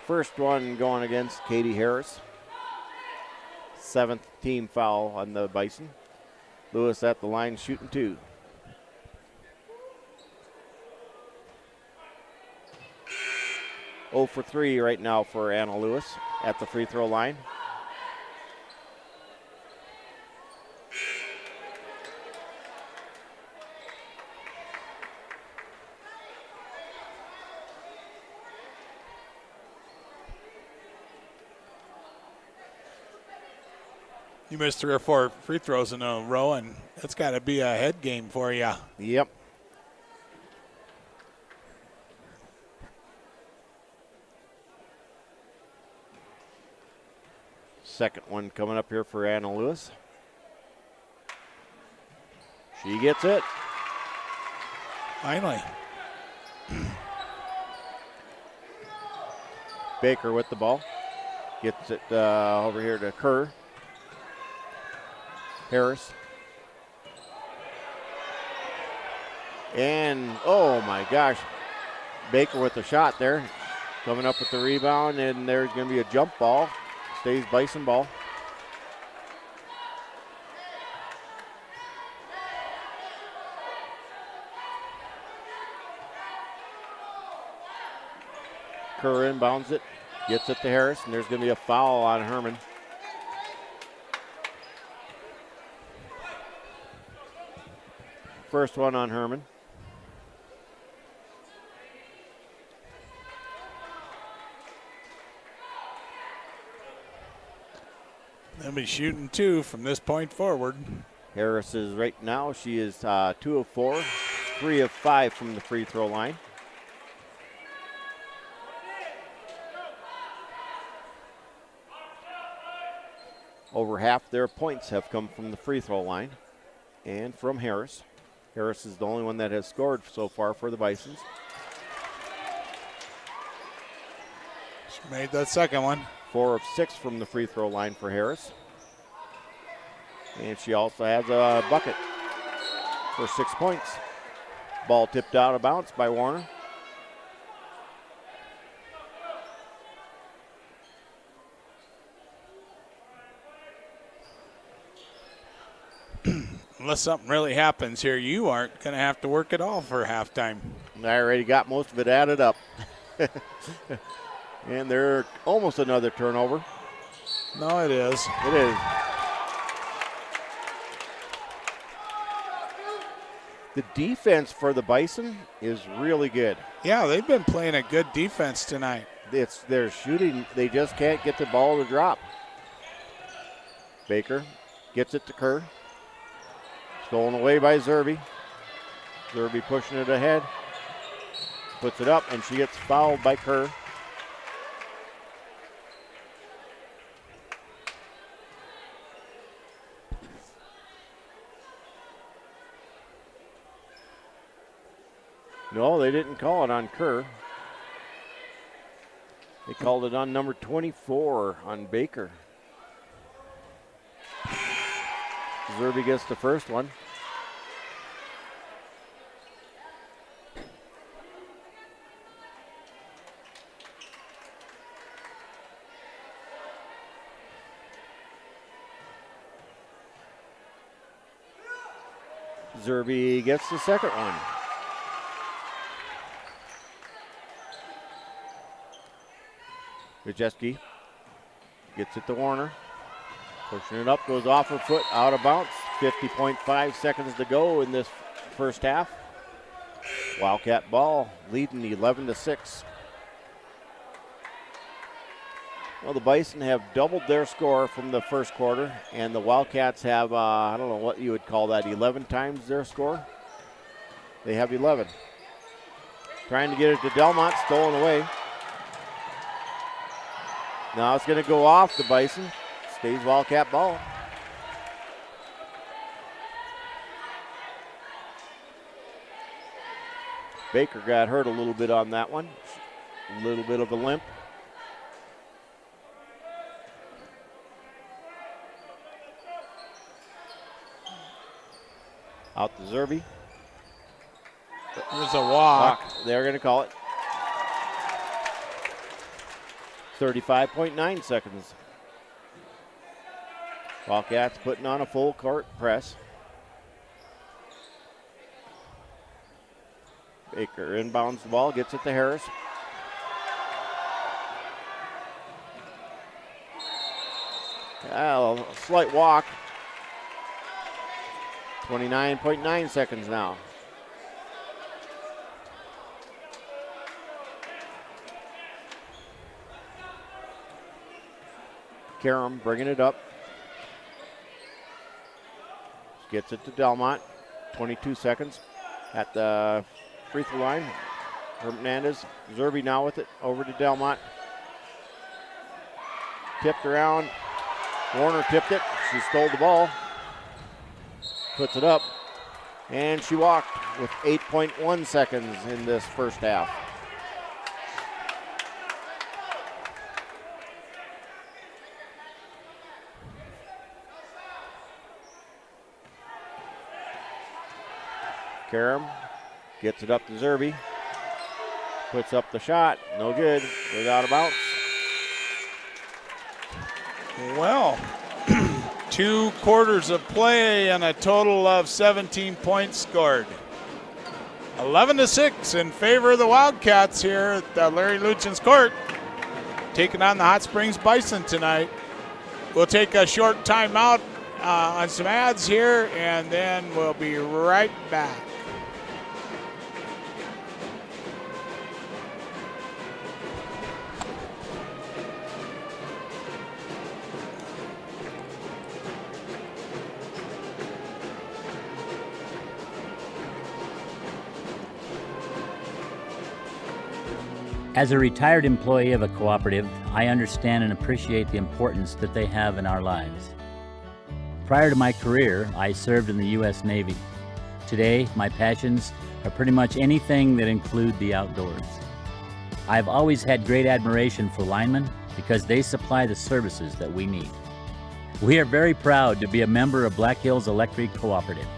Speaker 6: First one going against Katie Harris. 7th team foul on the Bison. Lewis at the line shooting 2. Oh for 3 right now for Anna Lewis at the free throw line.
Speaker 5: You missed 3 or 4 free throws in a row, and that's got to be a head game for you.
Speaker 6: Yep. Second one coming up here for Anna Lewis. She gets it.
Speaker 5: Finally.
Speaker 6: Baker with the ball. Gets it over here to Kerr. Harris. And, oh my gosh, Baker with the shot there. Coming up with the rebound, and there's going to be a jump ball. Stays Bison ball. Kerr inbounds it, gets it to Harris, and there's going to be a foul on Herman. First one on Herman.
Speaker 5: They'll be shooting 2 from this point forward.
Speaker 6: Harris is right now, she is 2 of 4, 3 of 5 from the free throw line. Over half their points have come from the free throw line and from Harris. Harris is the only one that has scored so far for the Bisons.
Speaker 5: She made that second one.
Speaker 6: 4 of 6 from the free throw line for Harris. And she also has a bucket for 6 points. Ball tipped out of bounds by Warner.
Speaker 5: Unless something really happens here, you aren't going to have to work at all for halftime.
Speaker 6: I already got most of it added up. And they're almost another turnover.
Speaker 5: No, it is.
Speaker 6: It is. The defense for the Bison is really good.
Speaker 5: Yeah, they've been playing a good defense tonight.
Speaker 6: They're shooting. They just can't get the ball to drop. Baker gets it to Kerr. Stolen away by Zerby. Zerby pushing it ahead. Puts it up, and she gets fouled by Kerr. No, they didn't call it on Kerr. They called it on number 24 on Baker. Zerby gets the first one. Zerby gets the second one. Majeski gets it to Warner. Pushing it up, goes off her foot, out of bounds. 50.5 seconds to go in this first half. Wildcat ball leading 11-6. Well, the Bison have doubled their score from the first quarter, and the Wildcats have, I don't know what you would call that, 11 times their score. They have 11. Trying to get it to Delmont, stolen away. Now it's going to go off the Bison. Stays Wildcat ball. Baker got hurt a little bit on that one. A little bit of a limp. Out to Zerby.
Speaker 5: There's a walk.
Speaker 6: They're going to call it. 35.9 seconds. Wildcats putting on a full court press. Baker inbounds the ball, gets it to Harris. A slight walk. 29.9 seconds now. Karam bringing it up. Gets it to Delmont. 22 seconds at the free throw line. Hernandez, Zerby now with it. Over to Delmont. Tipped around. Warner tipped it. She stole the ball. Puts it up. And she walked with 8.1 seconds in this first half. Karam gets it up to Zerby. Puts up the shot. No good. Goes out of bounds.
Speaker 5: Well, 2 quarters of play and a total of 17 points scored. 11-6 in favor of the Wildcats here at Larry Luchin's court, taking on the Hot Springs Bison tonight. We'll take a short timeout on some ads here, and then we'll be right back.
Speaker 2: As a retired employee of a cooperative, I understand and appreciate the importance that they have in our lives. Prior to my career, I served in the U.S. Navy. Today, my passions are pretty much anything that include the outdoors. I've always had great admiration for linemen because they supply the services that we need. We are very proud to be a member of Black Hills Electric Cooperative.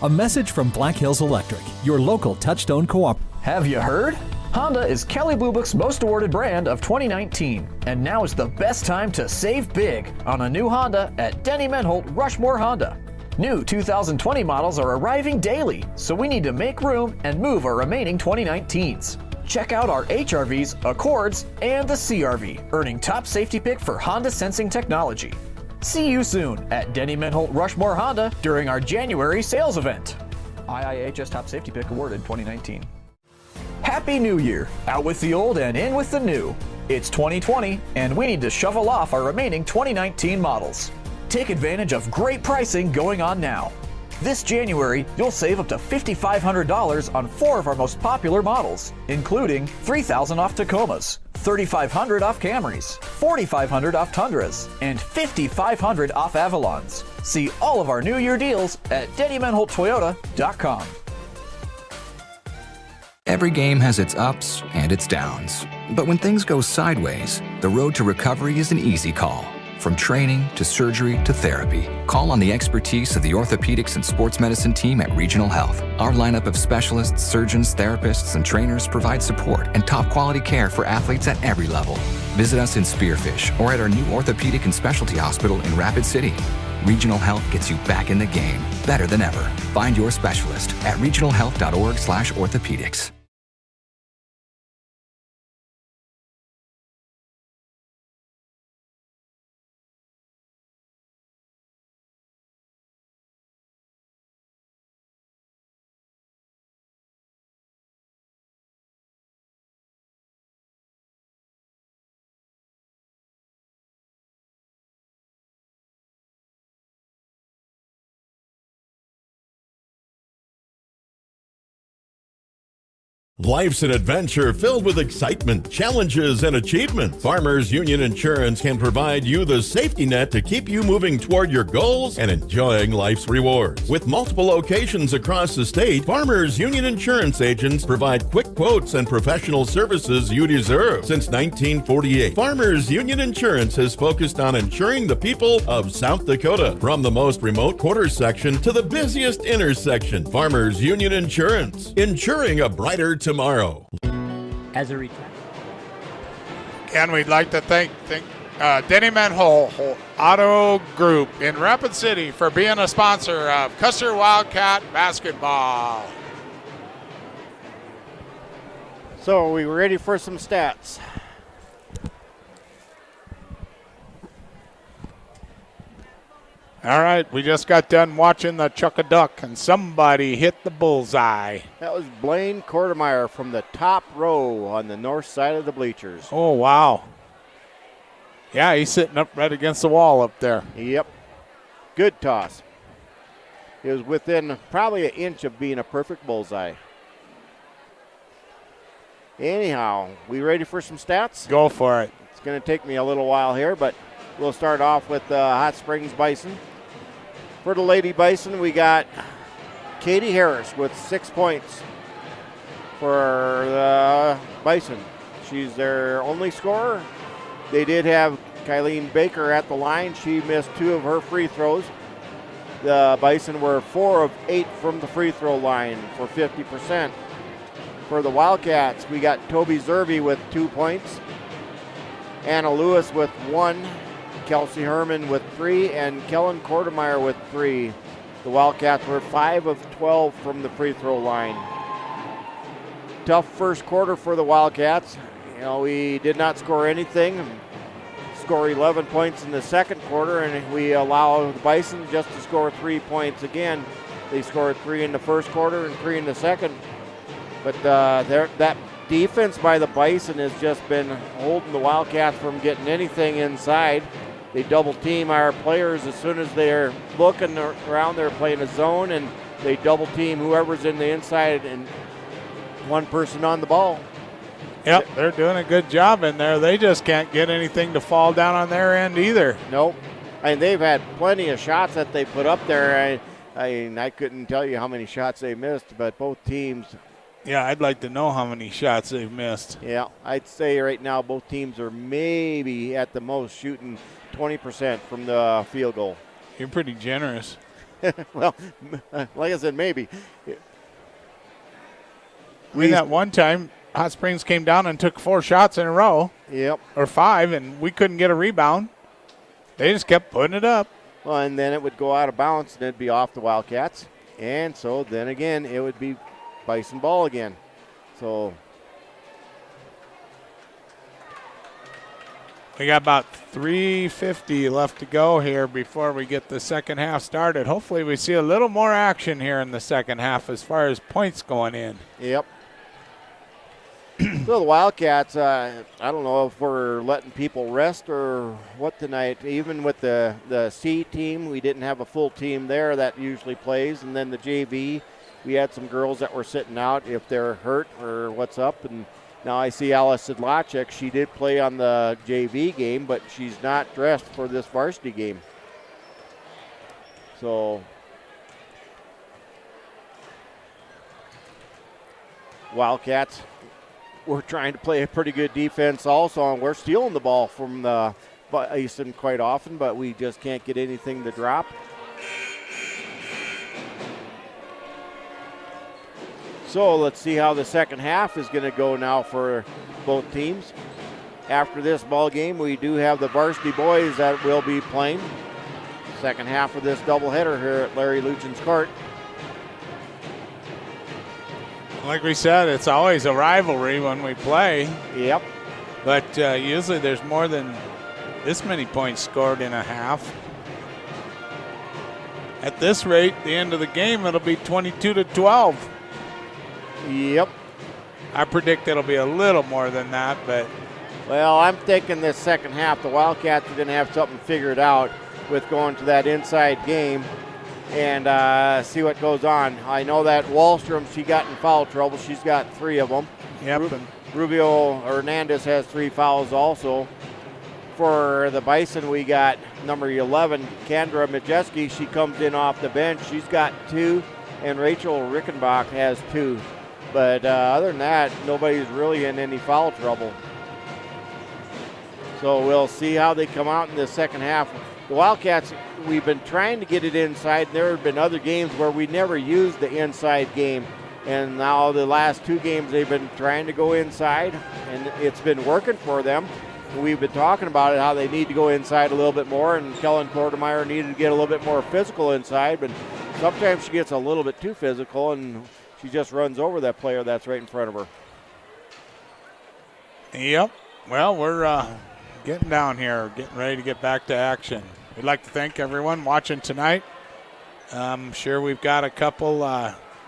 Speaker 7: A message from Black Hills Electric, your local Touchstone Co-op.
Speaker 1: Have you heard? Honda is Kelly Blue Book's most awarded brand of 2019, and now is the best time to save big on a new Honda at Denny Menholt Rushmore Honda. New 2020 models are arriving daily, so we need to make room and move our remaining 2019s. Check out our HRVs, Accords, and the CRV, earning top safety pick for Honda sensing technology. See you soon at Denny Menholt Rushmore Honda during our January sales event. IIHS Top Safety Pick awarded 2019. Happy New Year! Out with the old and in with the new. It's 2020, and we need to shovel off our remaining 2019 models. Take advantage of great pricing going on now. This January, you'll save up to $5,500 on 4 of our most popular models, including $3,000 off Tacomas, $3,500 off Camrys, $4,500 off Tundras, and $5,500 off Avalons. See all of our New Year deals at DennyMenholtToyota.com.
Speaker 3: Every game has its ups and its downs. But when things go sideways, the road to recovery is an easy call. From training to surgery to therapy, call on the expertise of the orthopedics and sports medicine team at Regional Health. Our lineup of specialists, surgeons, therapists, and trainers provide support and top quality care for athletes at every level. Visit us in Spearfish or at our new orthopedic and specialty hospital in Rapid City. Regional Health gets you back in the game, better than ever. Find your specialist at regionalhealth.org/orthopedics.
Speaker 8: Life's an adventure filled with excitement, challenges, and achievements. Farmers Union Insurance can provide you the safety net to keep you moving toward your goals and enjoying life's rewards. With multiple locations across the state, Farmers Union Insurance agents provide quick quotes and professional services you deserve. Since 1948, Farmers Union Insurance has focused on insuring the people of South Dakota. From the most remote quarter section to the busiest intersection, Farmers Union Insurance, insuring a brighter tomorrow.
Speaker 2: As a retired.
Speaker 5: And we'd like to thank Denny Menholt Auto Group in Rapid City for being a sponsor of Custer Wildcat basketball.
Speaker 6: So are we ready for some stats?
Speaker 5: All right, we just got done watching the Chuck-a-Duck, and somebody hit the bullseye.
Speaker 6: That was Blaine Kortemeyer from the top row on the north side of the bleachers.
Speaker 5: Oh, wow. Yeah, he's sitting up right against the wall up there.
Speaker 6: Yep. Good toss. It was within probably an inch of being a perfect bullseye. Anyhow, we ready for some stats?
Speaker 5: Go for it.
Speaker 6: It's going to take me a little while here, but we'll start off with Hot Springs Bison. For the Lady Bison, we got Katie Harris with 6 points for the Bison. She's their only scorer. They did have Kylene Baker at the line. She missed 2 of her free throws. The Bison were 4 of 8 from the free throw line for 50%. For the Wildcats, we got Toby Zerby with 2 points, Anna Lewis with 1, Kelsey Herman with 3, and Kellen Kortemeyer with 3. The Wildcats were 5 of 12 from the free throw line. tough first quarter for the Wildcats. You know, we did not score anything. Score 11 points in the second quarter, and we allow the Bison just to score 3 points again. They scored 3 in the first quarter and 3 in the second. But that defense by the Bison has just been holding the Wildcats from getting anything inside. They double team our players as soon as they're looking around. They're playing a zone, and they double team whoever's in the inside and one person on the ball.
Speaker 5: Yep, they're doing a good job in there. They just can't get anything to fall down on their end either.
Speaker 6: Nope. And they've had plenty of shots that they put up there. I couldn't tell you how many shots they missed, but both teams.
Speaker 5: Yeah, I'd like to know how many shots they've missed.
Speaker 6: Yeah, I'd say right now both teams are maybe at the most shooting 20% from the field goal.
Speaker 5: You're pretty generous.
Speaker 6: Well, like I said, maybe.
Speaker 5: That one time, Hot Springs came down and took 4 shots in a row.
Speaker 6: Yep.
Speaker 5: Or 5, and we couldn't get a rebound. They just kept putting it up.
Speaker 6: Well, and then it would go out of bounds, and it'd be off the Wildcats. And so then again, it would be Bison ball again. So
Speaker 5: we got about 3:50 left to go here before we get the second half started. Hopefully we see a little more action here in the second half as far as points going in.
Speaker 6: Yep. So the Wildcats, I don't know if we're letting people rest or what tonight. Even with the C team, we didn't have a full team there that usually plays. And then the JV, we had some girls that were sitting out if they're hurt or what's up. And now I see Alice Sidlacek. She did play on the JV game, but she's not dressed for this varsity game. So Wildcats, we're trying to play a pretty good defense also, and we're stealing the ball from the Bison quite often, but we just can't get anything to drop. So let's see how the second half is going to go now for both teams. After this ball game, we do have the varsity boys that will be playing second half of this doubleheader here at Larry Luchen's court.
Speaker 5: Like we said, it's always a rivalry when we play.
Speaker 6: Yep.
Speaker 5: But usually there's more than this many points scored in a half. At this rate, the end of the game, it'll be 22-12.
Speaker 6: Yep.
Speaker 5: I predict it'll be a little more than that, but.
Speaker 6: Well, I'm thinking this second half, the Wildcats are going to have something figured out with going to that inside game and see what goes on. I know that Wallstrom, she got in foul trouble. She's got 3 of them.
Speaker 5: Yep.
Speaker 6: Rubio Hernandez has 3 fouls also. For the Bison, we got number 11, Kendra Majeski. She comes in off the bench. She's got 2, and Rachel Rickenbach has 2. But other than that, nobody's really in any foul trouble. So we'll see how they come out in the second half. The Wildcats, we've been trying to get it inside. There have been other games where we never used the inside game. And now the last 2 games they've been trying to go inside, and it's been working for them. We've been talking about it, how they need to go inside a little bit more, and Kellen Kortemeyer needed to get a little bit more physical inside, but sometimes she gets a little bit too physical, and she just runs over that player that's right in front of her.
Speaker 5: Yep. Well, we're getting down here, getting ready to get back to action. We'd like to thank everyone watching tonight. I'm sure we've got a couple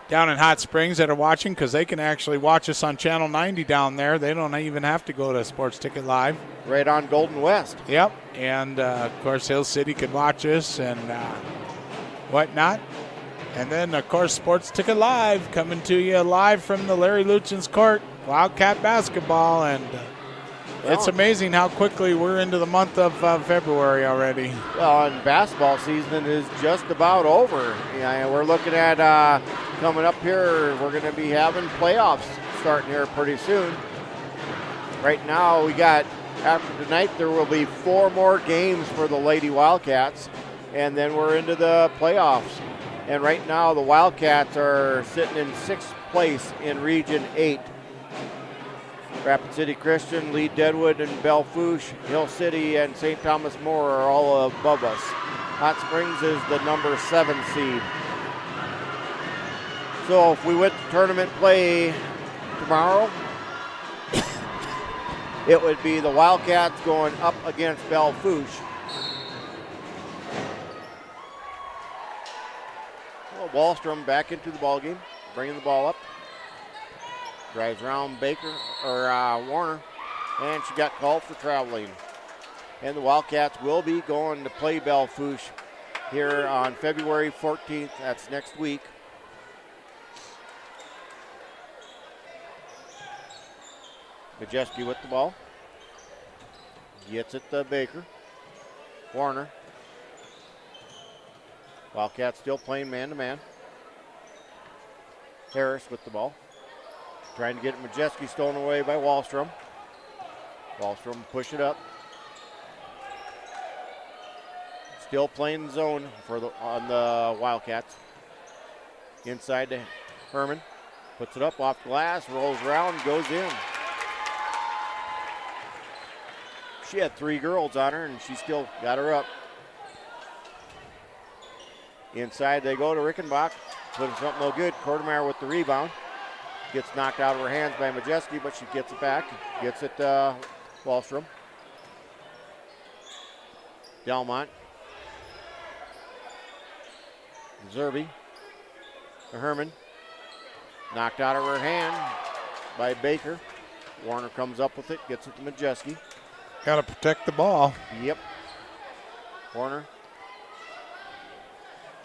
Speaker 5: down in Hot Springs that are watching, because they can actually watch us on Channel 90 down there. They don't even have to go to Sports Ticket Live.
Speaker 6: Right on Golden West.
Speaker 5: Yep. And, of course, Hill City could watch us and whatnot. And then, of course, Sports Ticket Live coming to you live from the Larry Luchen's court, Wildcat basketball. And it's amazing how quickly we're into the month of February already.
Speaker 6: Well, and basketball season is just about over. Yeah, we're looking at coming up here, we're going to be having playoffs starting here pretty soon. Right now, we got, after tonight, there will be 4 more games for the Lady Wildcats, and then we're into the playoffs. And right now, the Wildcats are sitting in 6th place in Region 8. Rapid City Christian, Lee Deadwood, and Bellefouche, Hill City, and St. Thomas More are all above us. Hot Springs is the number 7 seed. So if we went to tournament play Tomorrow, it would be the Wildcats going up against Belle Fourche. Well, Wallstrom back into the ball game, bringing the ball up. Drives around Warner, and she got called for traveling. And the Wildcats will be going to play Belle Fourche here on February 14th. That's next week. Majeski with the ball. Gets it to Baker. Warner. Wildcats still playing man-to-man. Harris with the ball. Trying to get Majeski stolen away by Wallstrom. Wallstrom push it up. Still playing zone on the Wildcats. Inside to Herman. Puts it up off glass, rolls around, goes in. She had 3 girls on her, and she still got her up. Inside they go to Rickenbach. Putting something no good. Kortemeyer with the rebound. Gets knocked out of her hands by Majeski, but she gets it back. Gets it to Wallstrom. Delmont. Zerby. To Herman. Knocked out of her hand by Baker. Warner comes up with it. Gets it to Majeski.
Speaker 5: Got to protect the ball.
Speaker 6: Yep. Warner.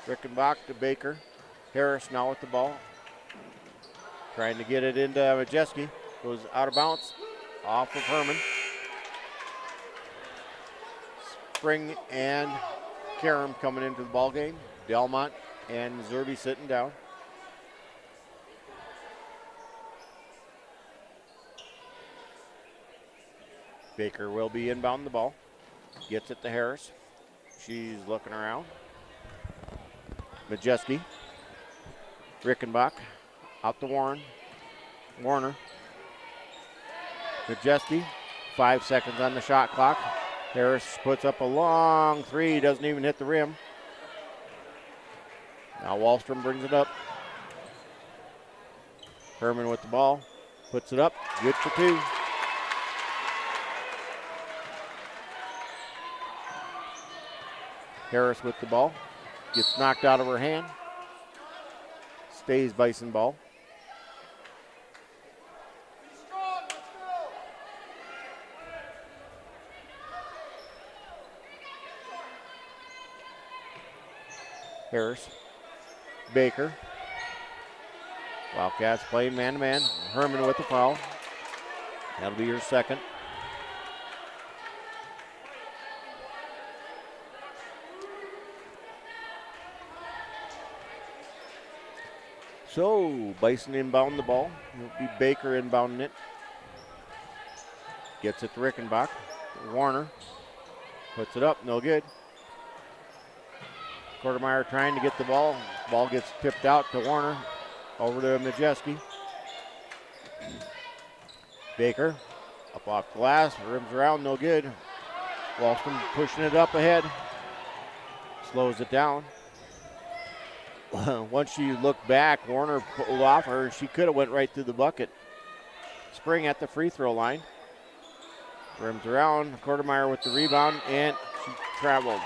Speaker 6: Rickenbach to Baker. Harris now with the ball. Trying to get it into Majeski. Goes out of bounds. Off of Herman. Spring and Karam coming into the ball game. Delmont and Zerby sitting down. Baker will be inbound the ball. Gets it to Harris. She's looking around. Majeski. Rickenbach. Out to Warner. Majeski. 5 seconds on the shot clock. Harris puts up a long 3. Doesn't even hit the rim. Now Wallstrom brings it up. Herman with the ball. Puts it up. Good for 2. Harris with the ball. Gets knocked out of her hand. Stays Bison ball. Harris. Baker. Wildcats playing man-to-man. Herman with the foul. That'll be your second. So, Bison inbound the ball. It'll be Baker inbounding it. Gets it to Rickenbach. Warner puts it up, no good. Kortemeyer trying to get the ball. Ball gets tipped out to Warner. Over to Majeski. Baker up off glass, rims around, no good. Wallstrom pushing it up ahead. Slows it down. Once she looked back, Warner pulled off her. She could have went right through the bucket. Spring at the free throw line. Rims around. Kortemeyer with the rebound, and she traveled.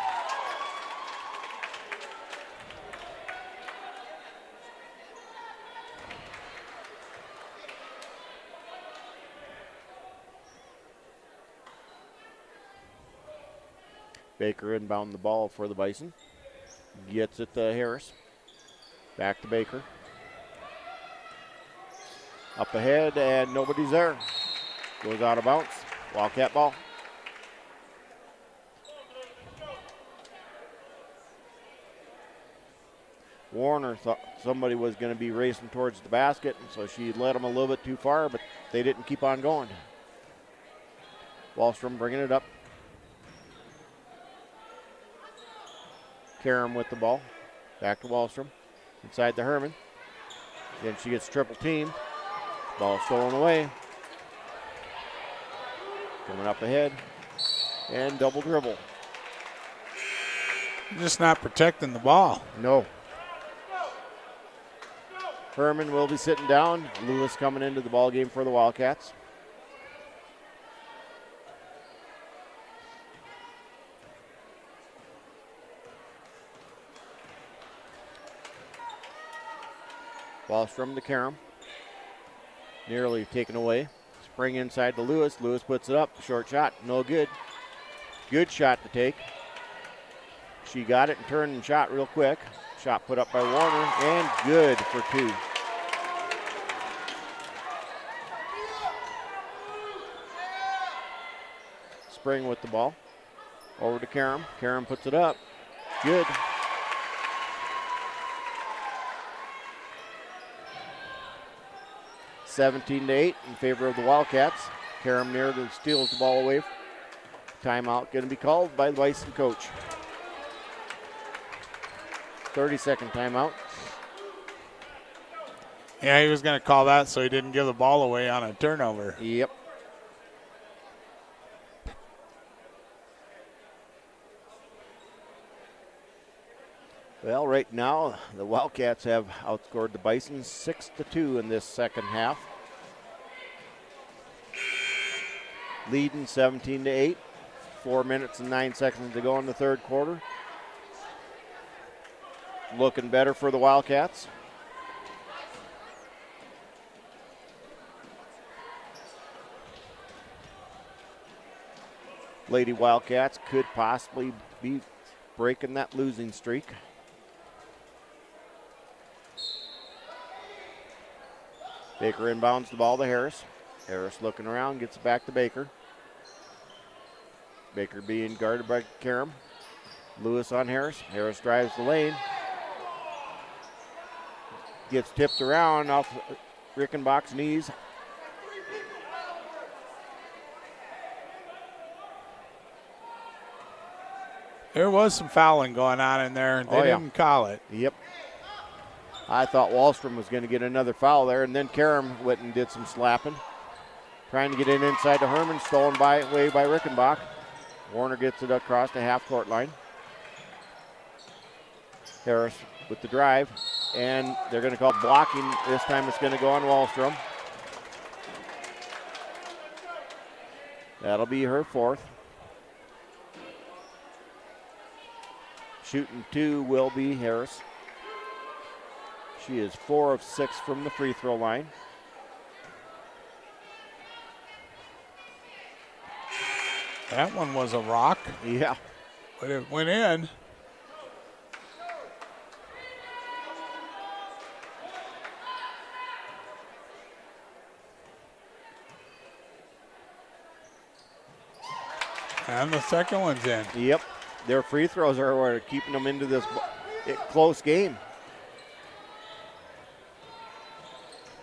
Speaker 6: Baker inbound the ball for the Bison. Gets it to Harris. Back to Baker. Up ahead, and nobody's there. Goes out of bounds. Wildcat ball. Warner thought somebody was going to be racing towards the basket, and so she led them a little bit too far, but they didn't keep on going. Wallstrom bringing it up. Karam with the ball. Back to Wallstrom. Inside to Herman. Then she gets triple teamed. Ball stolen away. Coming up ahead. And double dribble.
Speaker 5: Just not protecting the ball.
Speaker 6: No. Herman will be sitting down. Lewis coming into the ball game for the Wildcats. Wallstrom to Karam. Nearly taken away. Spring inside to Lewis. Lewis puts it up. Short shot. No good. Good shot to take. She got it and turned and shot real quick. Shot put up by Warner and good for 2. Spring with the ball. Over to Karam. Karam puts it up. Good. (17-8) in favor of the Wildcats. Karam nearly steals the ball away. Timeout going to be called by the Bison coach. 30-second timeout.
Speaker 5: Yeah, he was going to call that so he didn't give the ball away on a turnover.
Speaker 6: Yep. Well, right now, the Wildcats have outscored the Bison 6-2 in this second half. Leading 17-8. 4 minutes and 9 seconds to go in the third quarter. Looking better for the Wildcats. Lady Wildcats could possibly be breaking that losing streak. Baker inbounds the ball to Harris. Harris looking around, gets it back to Baker. Baker being guarded by Karam. Lewis on Harris. Harris drives the lane. Gets tipped around off Rickenbach's knees.
Speaker 5: There was some fouling going on in there. They didn't call it.
Speaker 6: Yep. I thought Wallstrom was going to get another foul there, and then Karam went and did some slapping. Trying to get in inside to Herman, stolen away by Rickenbach. Warner gets it across the half-court line. Harris with the drive, and they're going to call blocking. This time it's going to go on Wallstrom. That'll be her 4th. Shooting 2 will be Harris. She is 4 of 6 from the free throw line.
Speaker 5: That one was a rock.
Speaker 6: Yeah.
Speaker 5: But it went in. And the second one's in.
Speaker 6: Yep. Their free throws are what are keeping them into this close game.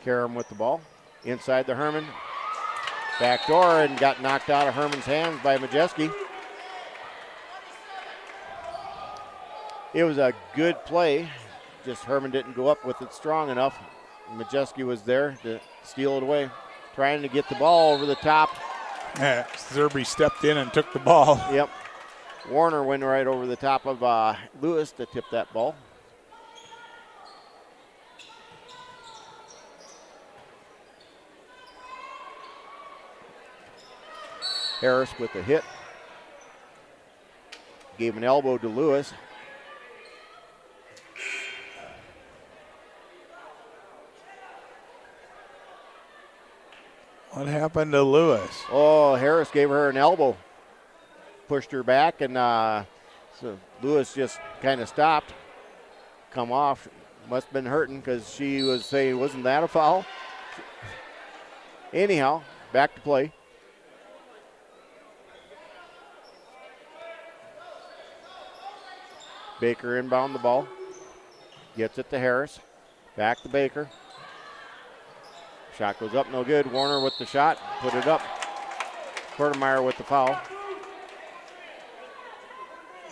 Speaker 6: Karam with the ball. Inside the Herman. Back door and got knocked out of Herman's hands by Majeski. It was a good play. Just Herman didn't go up with it strong enough. Majeski was there to steal it away. Trying to get the ball over the top.
Speaker 5: Yeah, Zerby stepped in and took the ball.
Speaker 6: Yep. Warner went right over the top of Lewis to tip that ball. Harris with the hit. Gave an elbow to Lewis.
Speaker 5: What happened to Lewis?
Speaker 6: Oh, Harris gave her an elbow. Pushed her back, and so Lewis just kind of stopped. Come off. Must have been hurting because she was saying, wasn't that a foul? Anyhow, back to play. Baker inbound the ball. Gets it to Harris. Back to Baker. Shot goes up, no good. Warner with the shot. Put it up. Kortemeyer with the foul.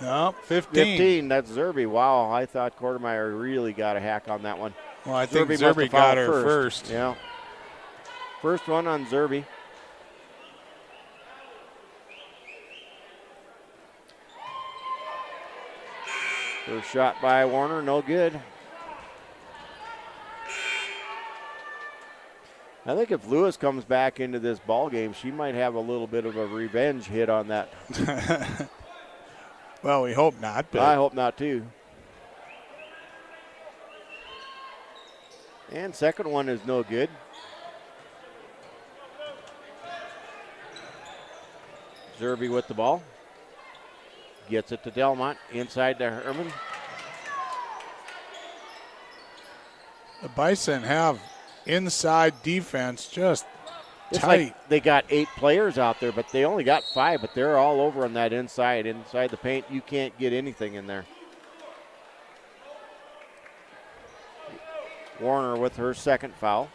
Speaker 5: No, 15.
Speaker 6: 15, that's Zerby. Wow, I thought Kortemeyer really got a hack on that one.
Speaker 5: Well, I think
Speaker 6: must
Speaker 5: Zerby
Speaker 6: have
Speaker 5: got
Speaker 6: fouled
Speaker 5: her first.
Speaker 6: Yeah. First one on Zerby. First shot by Warner, no good. I think if Lewis comes back into this ball game, she might have a little bit of a revenge hit on that.
Speaker 5: Well, we hope not. But
Speaker 6: I hope not, too. And second one is no good. Zerby with the ball. Gets it to Delmont. Inside to Herman.
Speaker 5: the Bison have inside defense just
Speaker 6: It's
Speaker 5: tight.
Speaker 6: like they got 8 players out there, but they only got 5, but they're all over on that inside the paint. You can't get anything in there. Warner with her second foul.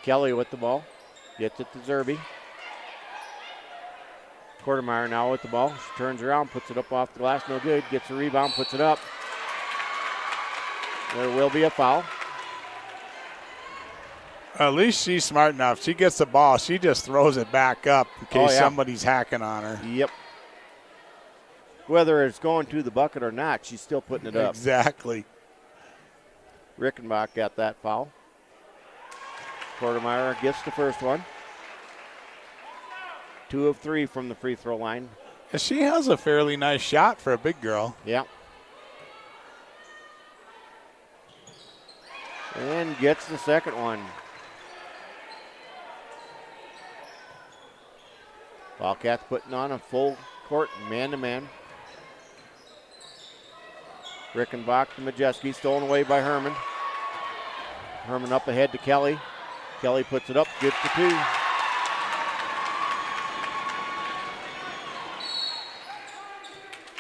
Speaker 6: Kelly with the ball. Gets it to Zerby. Quartermeyer now with the ball. She turns around, puts it up off the glass. No good. Gets a rebound, puts it up. There will be a foul.
Speaker 5: At least she's smart enough. She gets the ball. She just throws it back up in case somebody's hacking on her.
Speaker 6: Yep. Whether it's going to the bucket or not, she's still putting it up.
Speaker 5: Exactly.
Speaker 6: Rickenbach got that foul. Quartermeyer gets the first one. 2 of 3 from the free throw line.
Speaker 5: And she has a fairly nice shot for a big girl.
Speaker 6: Yeah. And gets the second one. Wildcats putting on a full court man-to-man. Rickenbach to Majeski, stolen away by Herman. Herman up ahead to Kelly. Kelly puts it up, good for 2.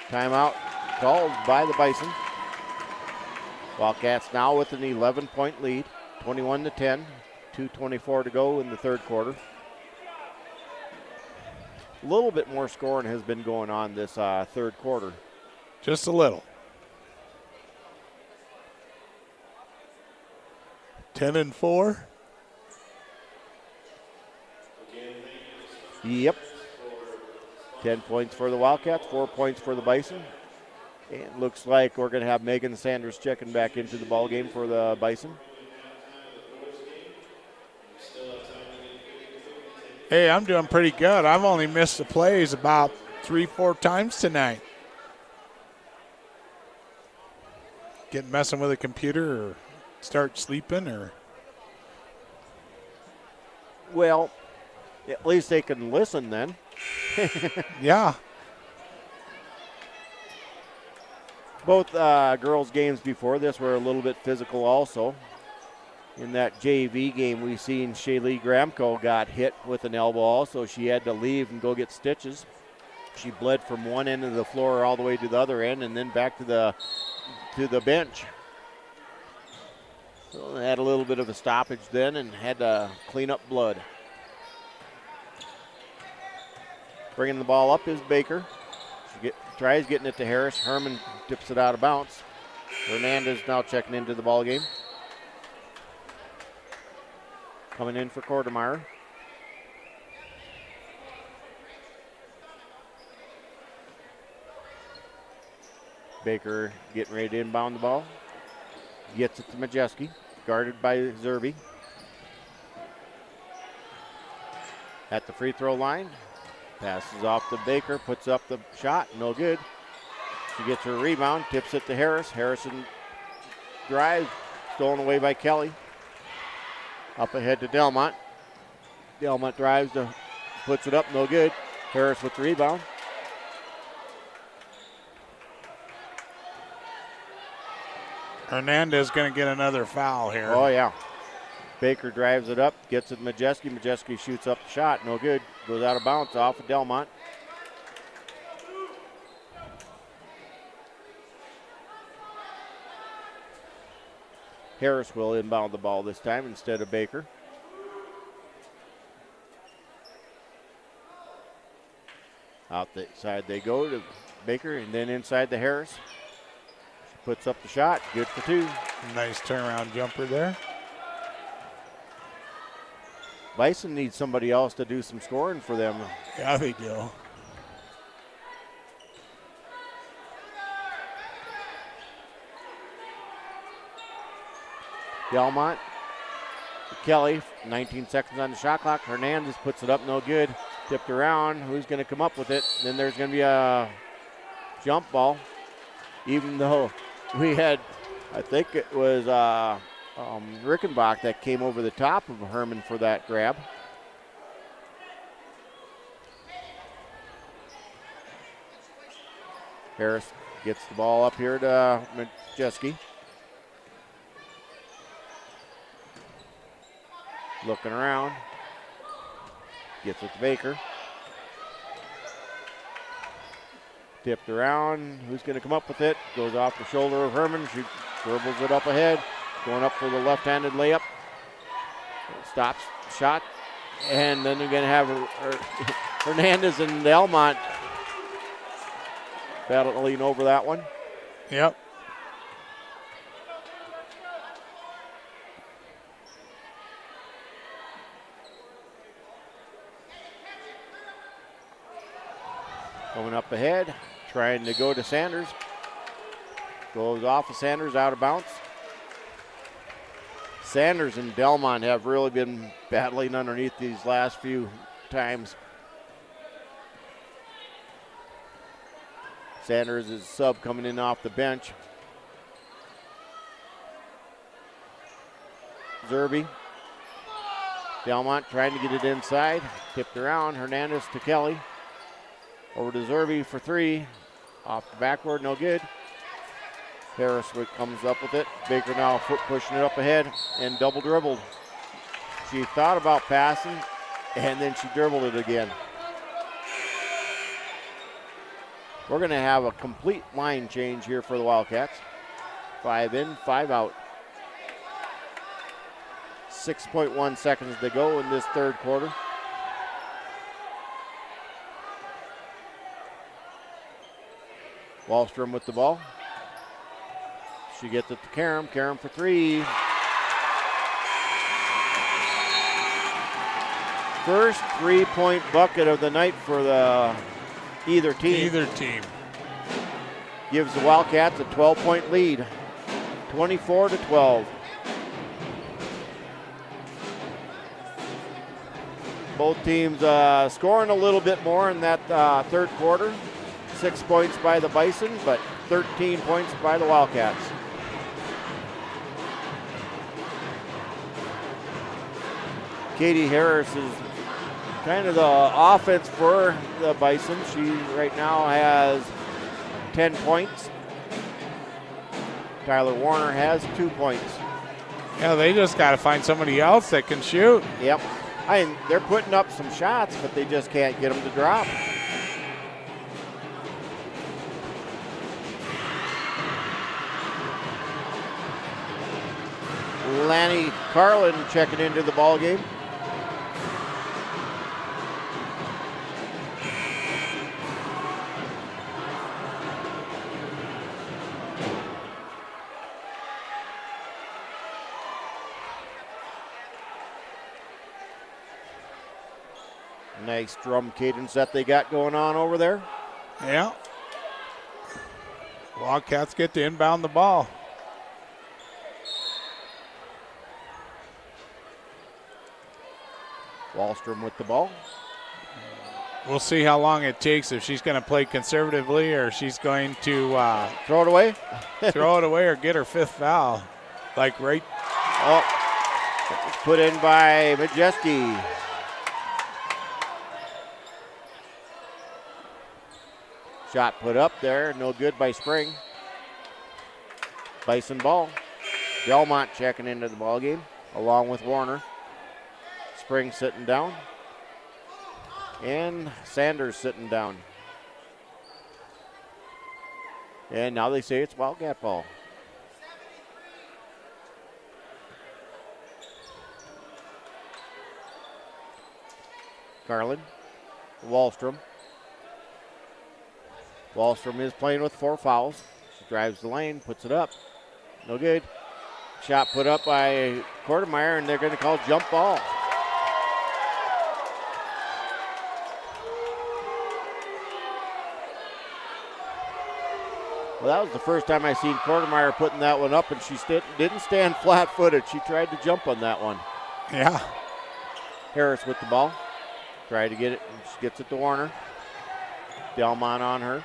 Speaker 6: Timeout called by the Bison. Wildcats now with an 11-point lead, 21-10, 2:24 to go in the third quarter. A little bit more scoring has been going on this third quarter.
Speaker 5: Just a little. 10-4.
Speaker 6: Yep. 10 points for the Wildcats, 4 points for the Bison. And looks like we're going to have Megan Sanders checking back into the ball game for the Bison.
Speaker 5: Hey, I'm doing pretty good. I've only missed the plays about 3-4 times tonight. Get messing with a computer or start sleeping or.
Speaker 6: Well, at least they can listen then.
Speaker 5: Yeah.
Speaker 6: Both girls' games before this were a little bit physical also. In that JV game, we seen Shaylee Gramco got hit with an elbow also. She had to leave and go get stitches. She bled from one end of the floor all the way to the other end and then back to the bench. So they had a little bit of a stoppage then and had to clean up blood. Bringing the ball up is Baker. She tries getting it to Harris. Herman tips it out of bounds. Hernandez now checking into the ball game. Coming in for Quartermeyer. Baker getting ready to inbound the ball. Gets it to Majeski. Guarded by Zerby. At the free throw line. Passes off to Baker. Puts up the shot. No good. She gets her rebound. Tips it to Harris. Harrison drives. Stolen away by Kelly. Up ahead to Delmont. Delmont drives, puts it up, no good. Harris with the rebound.
Speaker 5: Hernandez going to get another foul here.
Speaker 6: Oh, yeah. Baker drives it up, gets it to Majeski. Majeski shoots up the shot, no good. Goes out of bounds off of Delmont. Harris will inbound the ball this time instead of Baker. Out the side they go to Baker and then inside to Harris. She puts up the shot, good for 2.
Speaker 5: Nice turnaround jumper there.
Speaker 6: Bison needs somebody else to do some scoring for them.
Speaker 5: Yeah, they do.
Speaker 6: Delmont. Kelly, 19 seconds on the shot clock. Hernandez puts it up, no good. Tipped around. Who's going to come up with it? Then there's going to be a jump ball. Even though we had, I think it was Rickenbach that came over the top of Herman for that grab. Harris gets the ball up here to Majeski. Looking around. Gets it to Baker. Tipped around. Who's going to come up with it? Goes off the shoulder of Herman. She dribbles it up ahead. Going up for the left-handed layup. Stops. Shot. And then they're going to have Hernandez and Delmont battling over that one.
Speaker 5: Yep.
Speaker 6: Coming up ahead, trying to go to Sanders. Goes off of Sanders, out of bounds. Sanders and Delmont have really been battling underneath these last few times. Sanders is sub coming in off the bench. Zerby. Delmont trying to get it inside. Tipped around. Hernandez to Kelly. Over to Zerby for three. Off the backward, no good. Harris comes up with it. Baker now foot pushing it up ahead and double dribbled. She thought about passing and then she dribbled it again. We're going to have a complete line change here for the Wildcats. 5 in, 5 out. 6.1 seconds to go in this third quarter. Wallstrom with the ball. She gets it to Karam. Karam for three. First three-point bucket of the night for either team.
Speaker 5: Either team.
Speaker 6: Gives the Wildcats a 12-point lead. 24-12. Both teams scoring a little bit more in that third quarter. 6 points by the Bison, but 13 points by the Wildcats. Katie Harris is kind of the offense for the Bison. She right now has 10 points. Tyler Warner has 2 points.
Speaker 5: Yeah, they just got to find somebody else that can shoot.
Speaker 6: Yep. They're putting up some shots, but they just can't get them to drop. Lanny Carlin checking into the ball game. Nice drum cadence that they got going on over there.
Speaker 5: Yeah. Wildcats get to inbound the ball.
Speaker 6: Wallstrom with the ball.
Speaker 5: We'll see how long it takes, if she's going to play conservatively or she's going to
Speaker 6: throw it away.
Speaker 5: Throw it away or get her fifth foul. Like right.
Speaker 6: Oh, it's put in by Majeski. Shot put up there, no good by Spring. Bison ball. Delmont checking into the ball game along with Warner. Spring sitting down. And Sanders sitting down. And now they say it's Wildcat ball. Garland. Wallstrom. Wallstrom is playing with 4 fouls. She drives the lane, puts it up. No good. Shot put up by Quartermeyer, and they're going to call jump ball. Well, that was the first time I seen Quartermeyer putting that one up, and she didn't stand flat-footed. She tried to jump on that one.
Speaker 5: Yeah.
Speaker 6: Harris with the ball. Tried to get it, and she gets it to Warner. Delmont on her.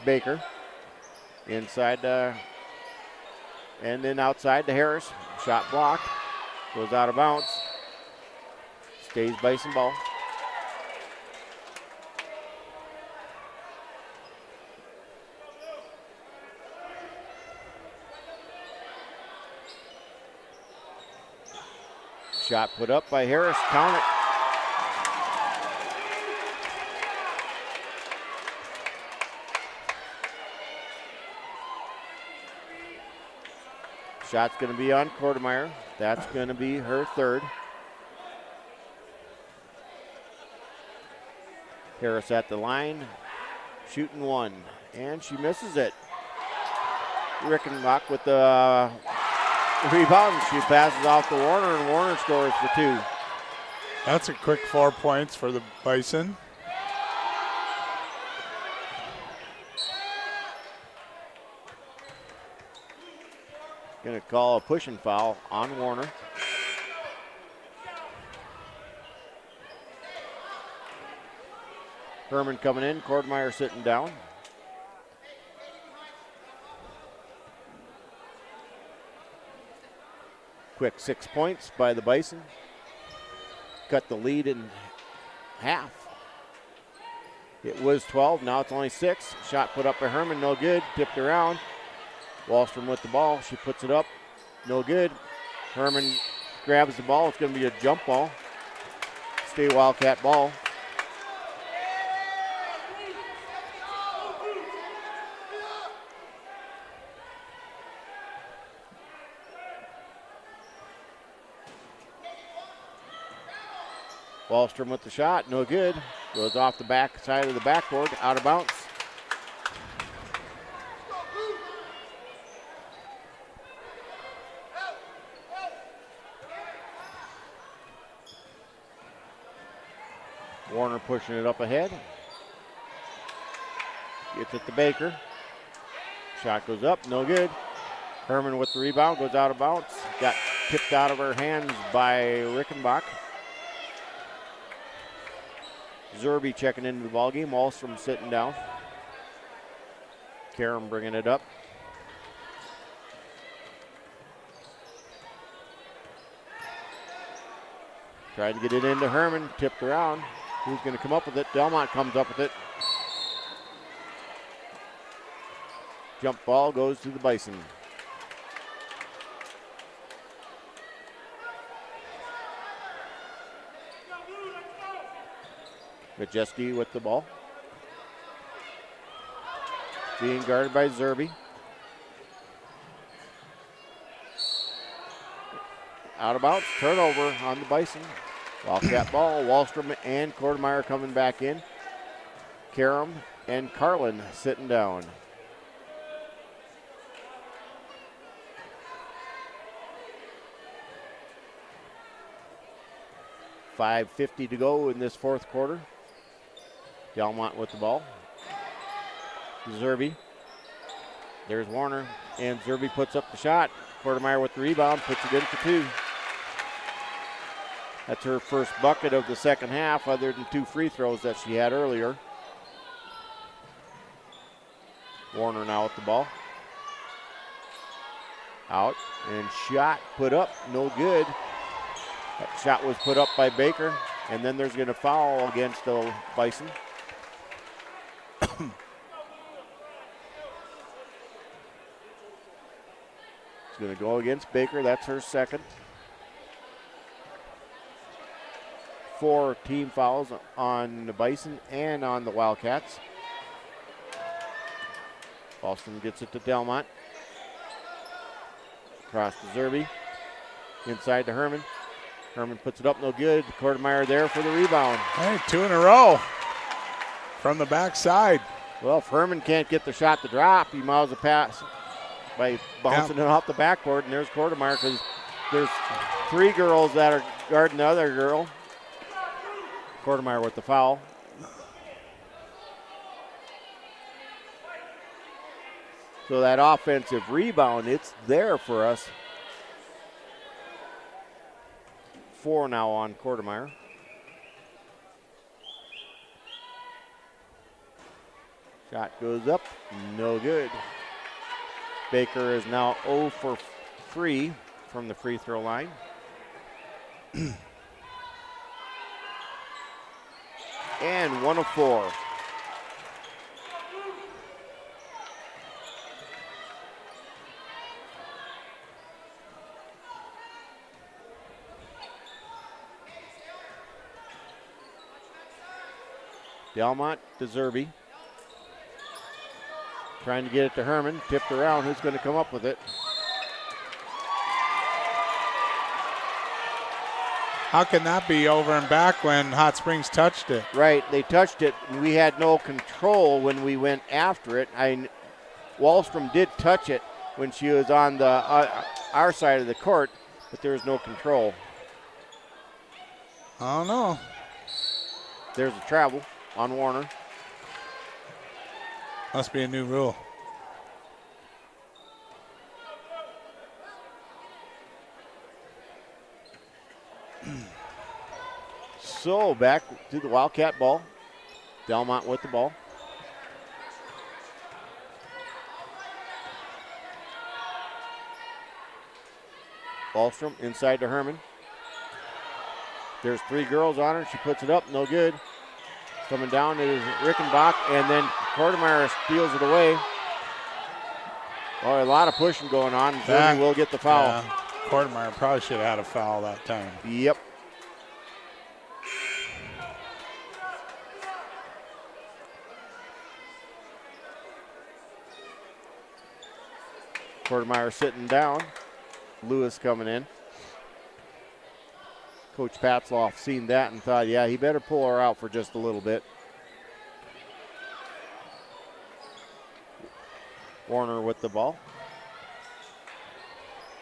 Speaker 6: Baker. Inside and then outside to Harris. Shot blocked. Goes out of bounds. Stays Bison ball. Shot put up by Harris. Count it. Shot's going to be on Quartermeyer. That's going to be her third. Harris at the line, shooting one, and she misses it. Rickenbach with the rebound. She passes off to Warner, and Warner scores for 2.
Speaker 5: That's a quick 4 points for the Bison.
Speaker 6: Going to call a pushing foul on Warner. Herman coming in, Quartermeyer sitting down. Quick 6 points by the Bison. Cut the lead in half. It was 12, now it's only 6. Shot put up by Herman, no good, tipped around. Wallstrom with the ball, she puts it up, no good. Herman grabs the ball, it's going to be a jump ball. Stay Wildcat ball. Wallstrom with the shot, no good. Goes off the back side of the backboard, out of bounds. Warner pushing it up ahead. Gets it to Baker. Shot goes up, no good. Herman with the rebound, goes out of bounds. Got tipped out of her hands by Rickenbach. Zerby checking into the ballgame. Wallstrom sitting down. Karam bringing it up. Tried to get it into Herman, tipped around. Who's going to come up with it? Delmont comes up with it. Jump ball goes to the Bison. Majeski with the ball. Being guarded by Zerby. Out of bounds, turnover on the Bison. Wildcat ball, Wallstrom and Quartermeyer coming back in. Karam and Carlin sitting down. .550 to go in this fourth quarter. Delmont with the ball. Zerby. There's Warner, and Zerby puts up the shot. Quartermeyer with the rebound, puts it in for 2. That's her first bucket of the second half, other than 2 free throws that she had earlier. Warner now with the ball. Out, and shot put up, no good. That shot was put up by Baker, and then there's going to foul against the Bison. It's going to go against Baker. That's her second. 4 team fouls on the Bison and on the Wildcats. Boston gets it to Delmont. Across to Zerby. Inside to Herman. Herman puts it up, no good. Quartermeyer there for the rebound.
Speaker 5: Hey, 2 in a row from the backside.
Speaker 6: Well, if Herman can't get the shot to drop, he miles a pass by bouncing it off the backboard. And there's Quartermeyer, because there's 3 girls that are guarding the other girl. Quartermeyer with the foul. So that offensive rebound, it's there for us. 4 now on Quartermeyer. Shot goes up, no good. Baker is now 0 for 3 from the free throw line. And 1 of 4. Delmont to Zerby. Trying to get it to Herman. Tipped around. Who's going to come up with it?
Speaker 5: How can that be over and back when Hot Springs touched it?
Speaker 6: Right. They touched it. We had no control when we went after it. Wallstrom did touch it when she was on the our side of the court, but there was no control.
Speaker 5: I don't know.
Speaker 6: There's a travel on Warner.
Speaker 5: Must be a new rule.
Speaker 6: So back to the Wildcat ball. Delmont with the ball. Wallstrom inside to Herman. There's 3 girls on her. She puts it up, no good. Coming down is Rickenbach, and then Quartermeyer steals it away. Oh, a lot of pushing going on. Zerby will get the foul.
Speaker 5: Yeah. Quartermeyer probably should have had a foul that time.
Speaker 6: Yep. Quartermeyer sitting down. Lewis coming in. Coach Patzloff seen that and thought, yeah, he better pull her out for just a little bit. Warner with the ball.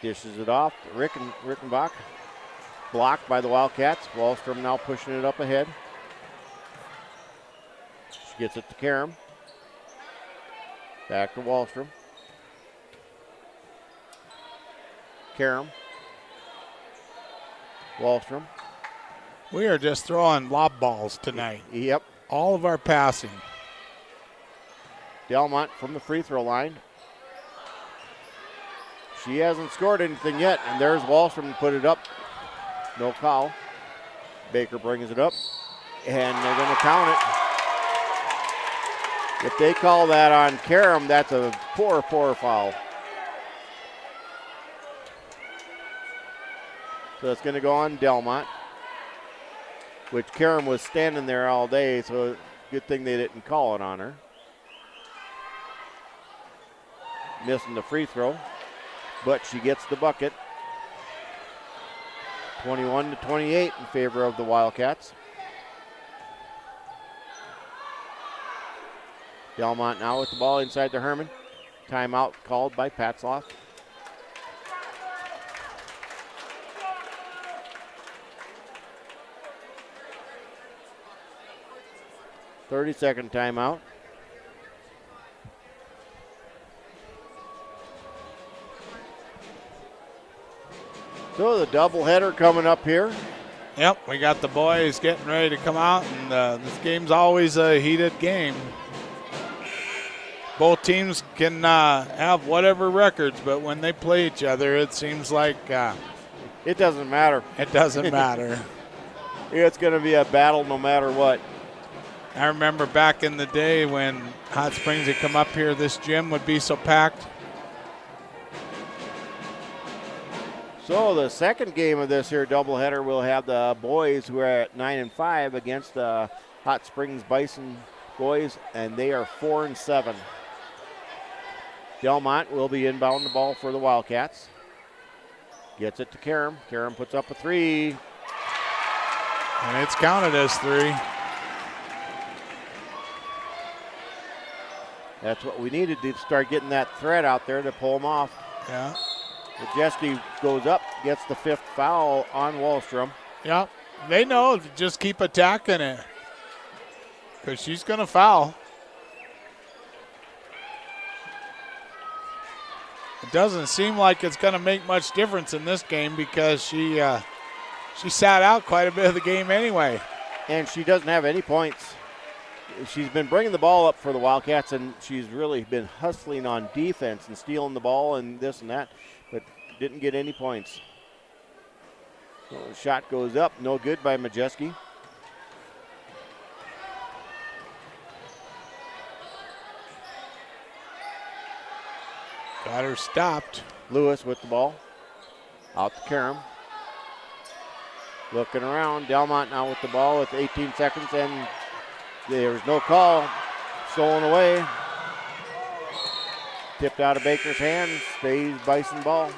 Speaker 6: Dishes it off. Rickenbach. Blocked by the Wildcats. Wallstrom now pushing it up ahead. She gets it to Karam. Back to Wallstrom. Karam. Wallstrom.
Speaker 5: We are just throwing lob balls tonight.
Speaker 6: Yep.
Speaker 5: All of our passing.
Speaker 6: Delmont from the free throw line. She hasn't scored anything yet, and there's Wallstrom to put it up. No call. Baker brings it up, and they're going to count it. If they call that on Karam, that's a poor foul. So it's going to go on Delmont, which Karam was standing there all day, so good thing they didn't call it on her. Missing the free throw, but she gets the bucket. 21-28 in favor of the Wildcats. Delmont now with the ball inside to Herman. Timeout called by Patzloff. Thirty-second timeout. So the doubleheader coming up here.
Speaker 5: Yep, we got the boys getting ready to come out, and this game's always a heated game. Both teams can have whatever records, but when they play each other, it seems like
Speaker 6: it doesn't matter.
Speaker 5: It doesn't matter.
Speaker 6: It's going to be a battle no matter what.
Speaker 5: I remember back in the day when Hot Springs would come up here, this gym would be so packed.
Speaker 6: So the second game of this here doubleheader will have the boys who are at 9-5 against the Hot Springs Bison boys, and they are 4-7. Delmont will be inbound the ball for the Wildcats. Gets it to Karam. Karam puts up a 3.
Speaker 5: And it's counted as 3.
Speaker 6: That's what we needed to start getting that threat out there to pull them off.
Speaker 5: Yeah.
Speaker 6: Majeski goes up, gets the 5th foul on Wallstrom.
Speaker 5: Yeah, they know to just keep attacking it because she's going to foul. It doesn't seem like it's going to make much difference in this game because she sat out quite a bit of the game anyway.
Speaker 6: And she doesn't have any points. She's been bringing the ball up for the Wildcats, and she's really been hustling on defense and stealing the ball and this and that, but didn't get any points. So the shot goes up, no good by Majeski.
Speaker 5: Got her stopped.
Speaker 6: Lewis with the ball. Out to Karam. Looking around. Delmont now with the ball with 18 seconds, and there's no call. Stolen away. Tipped out of Baker's hands. Stays Bison ball.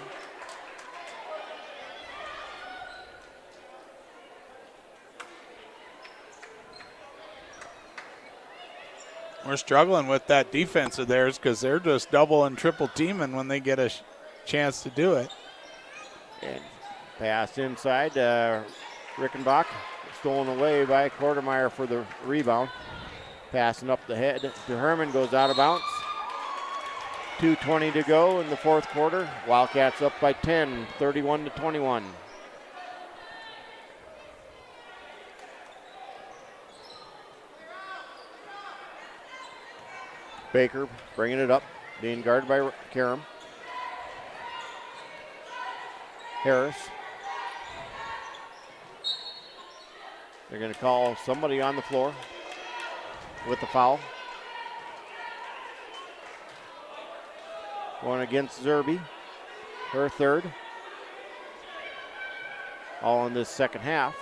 Speaker 5: We're struggling with that defense of theirs because they're just double and triple teaming when they get a chance to do it.
Speaker 6: And pass inside. Rickenbach stolen away by Quartermeyer for the rebound. Passing up the head to Herman, goes out of bounds. 2:20 to go in the fourth quarter. Wildcats up by 10, 31-21. Baker bringing it up, being guarded by Karam. Harris. They're going to call somebody on the floor with the foul. Going against Zerby, her third. All in this second half.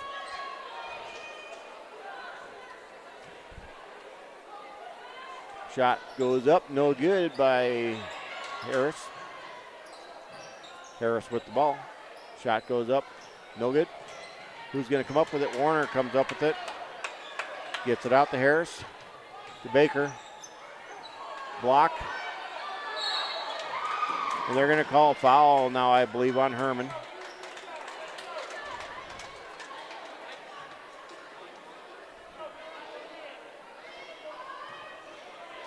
Speaker 6: Shot goes up, no good by Harris. Harris with the ball. Shot goes up, no good. Who's going to come up with it? Warner comes up with it. Gets it out to Harris. To Baker. Block. And they're going to call a foul now, I believe, on Herman.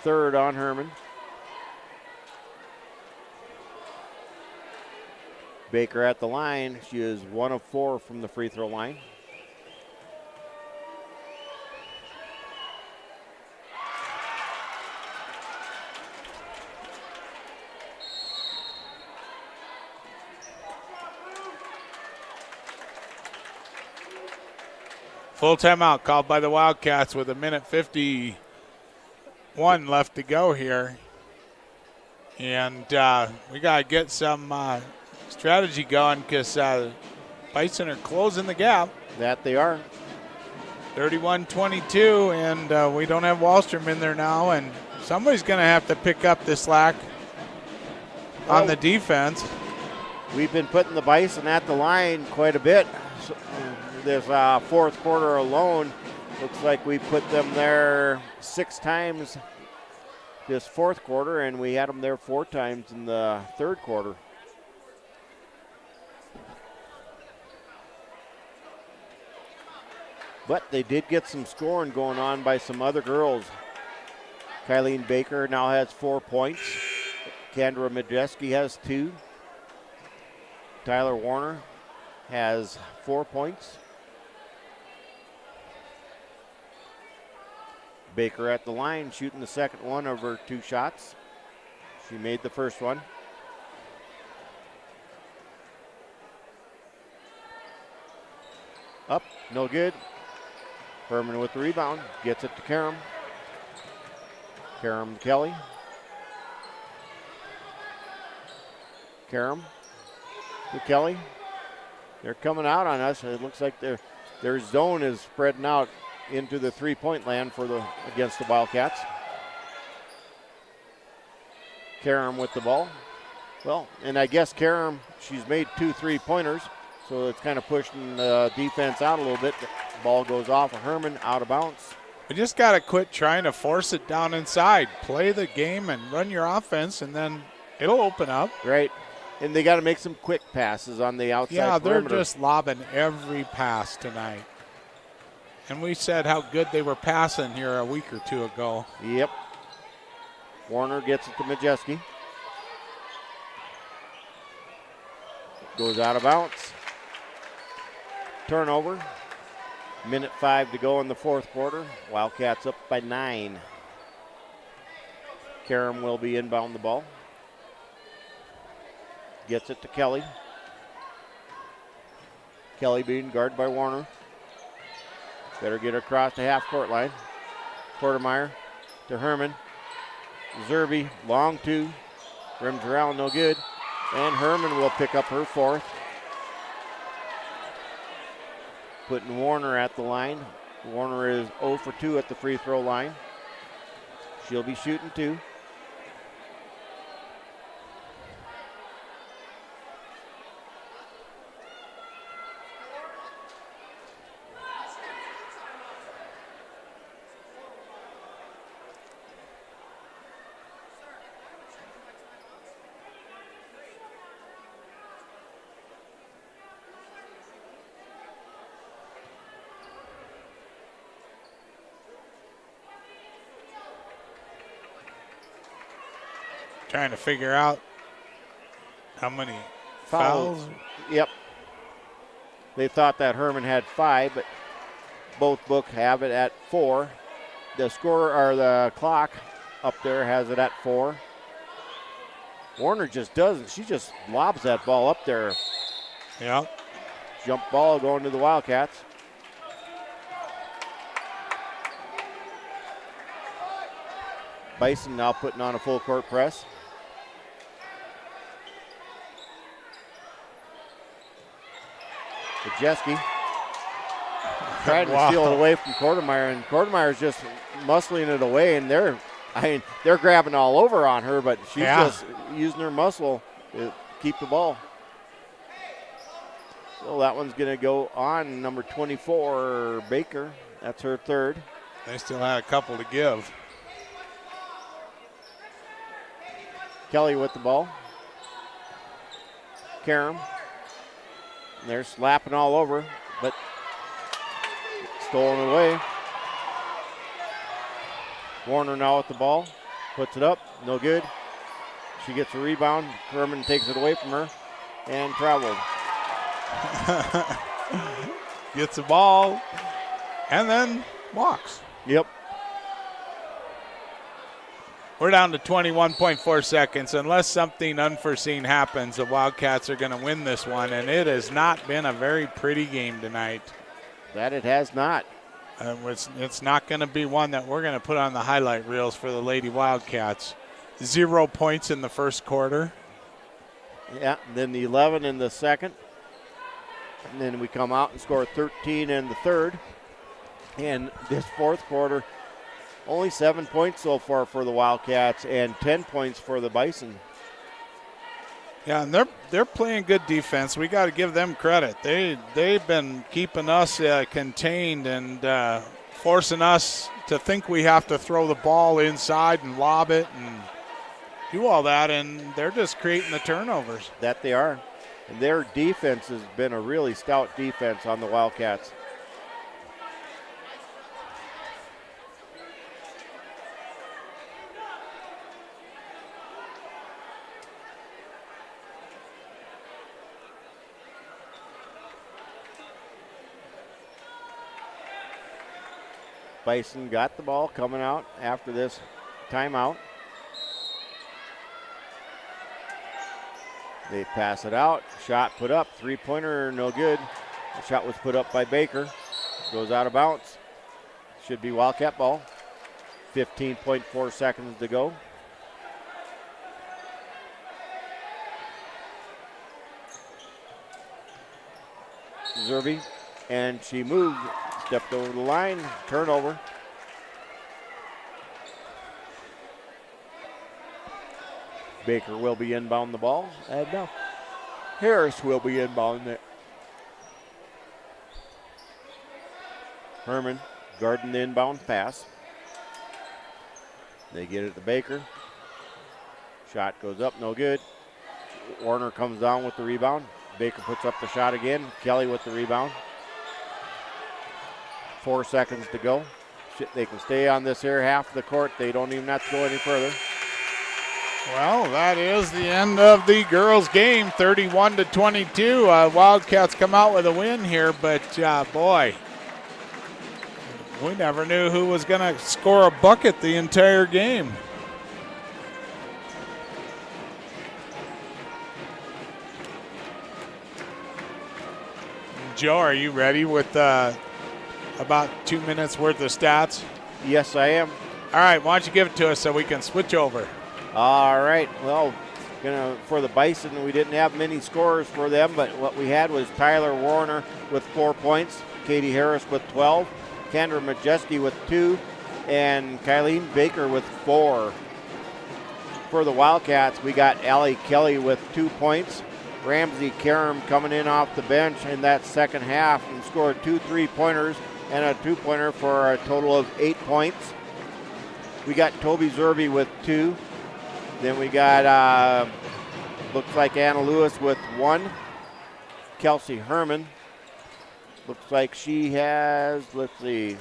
Speaker 6: Third on Herman. Baker at the line. She is 1 of 4 from the free throw line.
Speaker 5: Full timeout called by the Wildcats with 1:51 left to go here. And we got to get some strategy going because Bison are closing the gap.
Speaker 6: That they are.
Speaker 5: 31-22, and we don't have Wallstrom in there now, and somebody's going to have to pick up the slack on the defense.
Speaker 6: We've been putting the Bison at the line quite a bit. So, this fourth quarter alone, looks like we put them there 6 times this fourth quarter, and we had them there 4 times in the third quarter. But they did get some scoring going on by some other girls. Kylene Baker now has 4 points. Kendra Majeski has 2. Tyler Warner has 4 points. Baker at the line, shooting the second one of her 2 shots. She made the first one. Up, no good. Herman with the rebound, gets it to Karam. Karam Kelly. Karam to Kelly. They're coming out on us. It looks like their zone is spreading out into the 3-point land against the Wildcats. Karam with the ball. Well, and I guess Karam, she's made 2 3-pointers, so it's kind of pushing the defense out a little bit. The ball goes off of Herman, out of bounds.
Speaker 5: We just got to quit trying to force it down inside. Play the game and run your offense, and then it'll open up.
Speaker 6: Right. And they got to make some quick passes on the outside
Speaker 5: perimeter.
Speaker 6: They're
Speaker 5: just lobbing every pass tonight. And we said how good they were passing here a week or 2 ago.
Speaker 6: Yep. Warner gets it to Majeski. Goes out of bounds. Turnover. Minute 5 to go in the fourth quarter. Wildcats up by 9. Karam will be inbound the ball. Gets it to Kelly. Kelly being guarded by Warner. Better get across the half-court line. Quartermeyer to Herman. Zerby, long two. Rims around, no good. And Herman will pick up her fourth. Putting Warner at the line. Warner is 0 for 2 at the free throw line. She'll be shooting 2.
Speaker 5: Trying to figure out how many fouls.
Speaker 6: Yep. They thought that Herman had 5, but both books have it at 4. The score or the clock up there has it at 4. Warner just doesn't. She just lobs that ball up there.
Speaker 5: Yep.
Speaker 6: Jump ball going to the Wildcats. Bison now putting on a full court press. Majeski trying to steal it away from Quartermeyer, and Quartermeyer's just muscling it away, and they're grabbing all over on her, but she's just using her muscle to keep the ball. So that one's going to go on number 24, Baker. That's her third.
Speaker 5: They still had a couple to give.
Speaker 6: Kelly with the ball. Karam. They're slapping all over, but stolen away. Warner now with the ball. Puts it up. No good. She gets a rebound. Herman takes it away from her and traveled.
Speaker 5: Gets the ball and then walks.
Speaker 6: Yep.
Speaker 5: We're down to 21.4 seconds. Unless something unforeseen happens, the Wildcats are going to win this one, and it has not been a very pretty game tonight.
Speaker 6: That it has not.
Speaker 5: It's not going to be one that we're going to put on the highlight reels for the Lady Wildcats. 0 points in the first quarter.
Speaker 6: Yeah, and then the 11 in the second. And then we come out and score 13 in the third. And this fourth quarter, only 7 points so far for the Wildcats and 10 points for the Bison.
Speaker 5: Yeah, and they're playing good defense. We got to give them credit. They've been keeping us contained and forcing us to think we have to throw the ball inside and lob it and do all that, and they're just creating the turnovers.
Speaker 6: That they are. And their defense has been a really stout defense on the Wildcats. Bison got the ball coming out after this timeout. They pass it out. Shot put up. Three-pointer, no good. The shot was put up by Baker. Goes out of bounds. Should be Wildcat ball. 15.4 seconds to go. Zerby, and she moved. Stepped over the line, turnover. Baker will be inbound the ball, and now Harris will be inbound it. Herman guarding the inbound pass. They get it to Baker. Shot goes up, no good. Warner comes down with the rebound. Baker puts up the shot again. Kelly with the rebound. 4 seconds to go. They can stay on this here half of the court. They don't even have to go any further.
Speaker 5: Well, that is the end of the girls' game, 31-22. Wildcats come out with a win here, but boy, we never knew who was going to score a bucket the entire game. Joe, are you ready with about 2 minutes worth of stats?
Speaker 6: Yes, I am.
Speaker 5: All right, why don't you give it to us so we can switch over?
Speaker 6: All right. Well, for the Bison, we didn't have many scorers for them, but what we had was Tyler Warner with 4 points, Katie Harris with 12, Kendra Majeski with 2, and Kylene Baker with 4. For the Wildcats, we got Allie Kelly with 2 points, Ramsey Karam coming in off the bench in that second half and scored 2 3-pointers and a 2-pointer for a total of 8 points. We got Toby Zerby with 2. Then we got, looks like Anna Lewis with 1. Kelsey Herman. Looks like she has, let's see.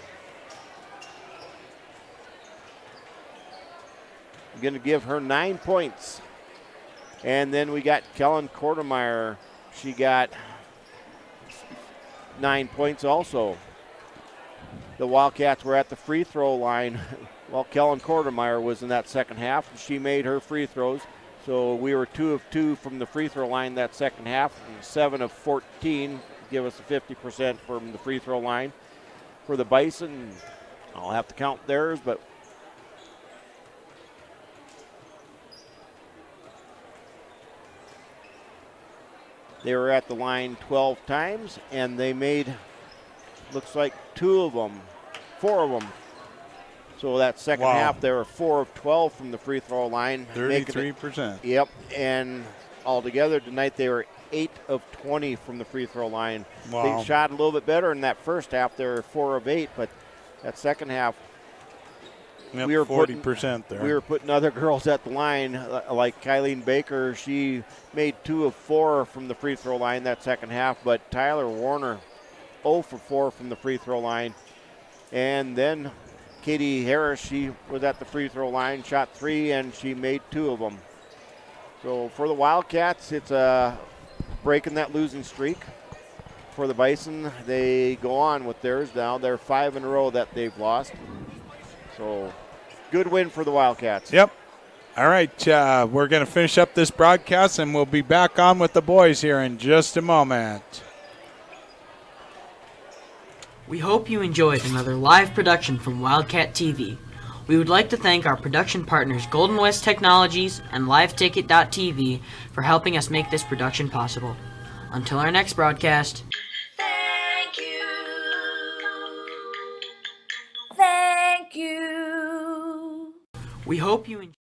Speaker 6: I'm going to give her 9 points. And then we got Kellen Kortemeyer. She got 9 points also. The Wildcats were at the free throw line while Kellen Kortemeyer was in that second half. She made her free throws. So we were 2 of 2 from the free throw line that second half, and 7 of 14, give us a 50% from the free throw line. For the Bison, I'll have to count theirs, but they were at the line 12 times, and they made, looks like 4 of them. So that second half, they were 4 of 12 from the free throw line.
Speaker 5: 33%.
Speaker 6: Yep, and altogether tonight they were 8 of 20 from the free throw line.
Speaker 5: Wow.
Speaker 6: They shot a little bit better in that first half. They were 4 of 8, but that second half,
Speaker 5: Yep,
Speaker 6: we were
Speaker 5: 40% there.
Speaker 6: We were putting other girls at the line, like Kylene Baker. She made 2 of 4 from the free throw line that second half, but Tyler Warner 0 for 4 from the free throw line. And then Katie Harris, she was at the free throw line, shot 3, and she made 2 of them. So for the Wildcats, it's breaking that losing streak. For the Bison, they go on with theirs now. They're 5 in a row that they've lost. So good win for the Wildcats.
Speaker 5: Yep. All right, we're going to finish up this broadcast, and we'll be back on with the boys here in just a moment.
Speaker 9: We hope you enjoyed another live production from Wildcat TV. We would like to thank our production partners Golden West Technologies and LiveTicket.tv for helping us make this production possible. Until our next broadcast.
Speaker 10: Thank you. Thank you.
Speaker 9: We hope you enjoy.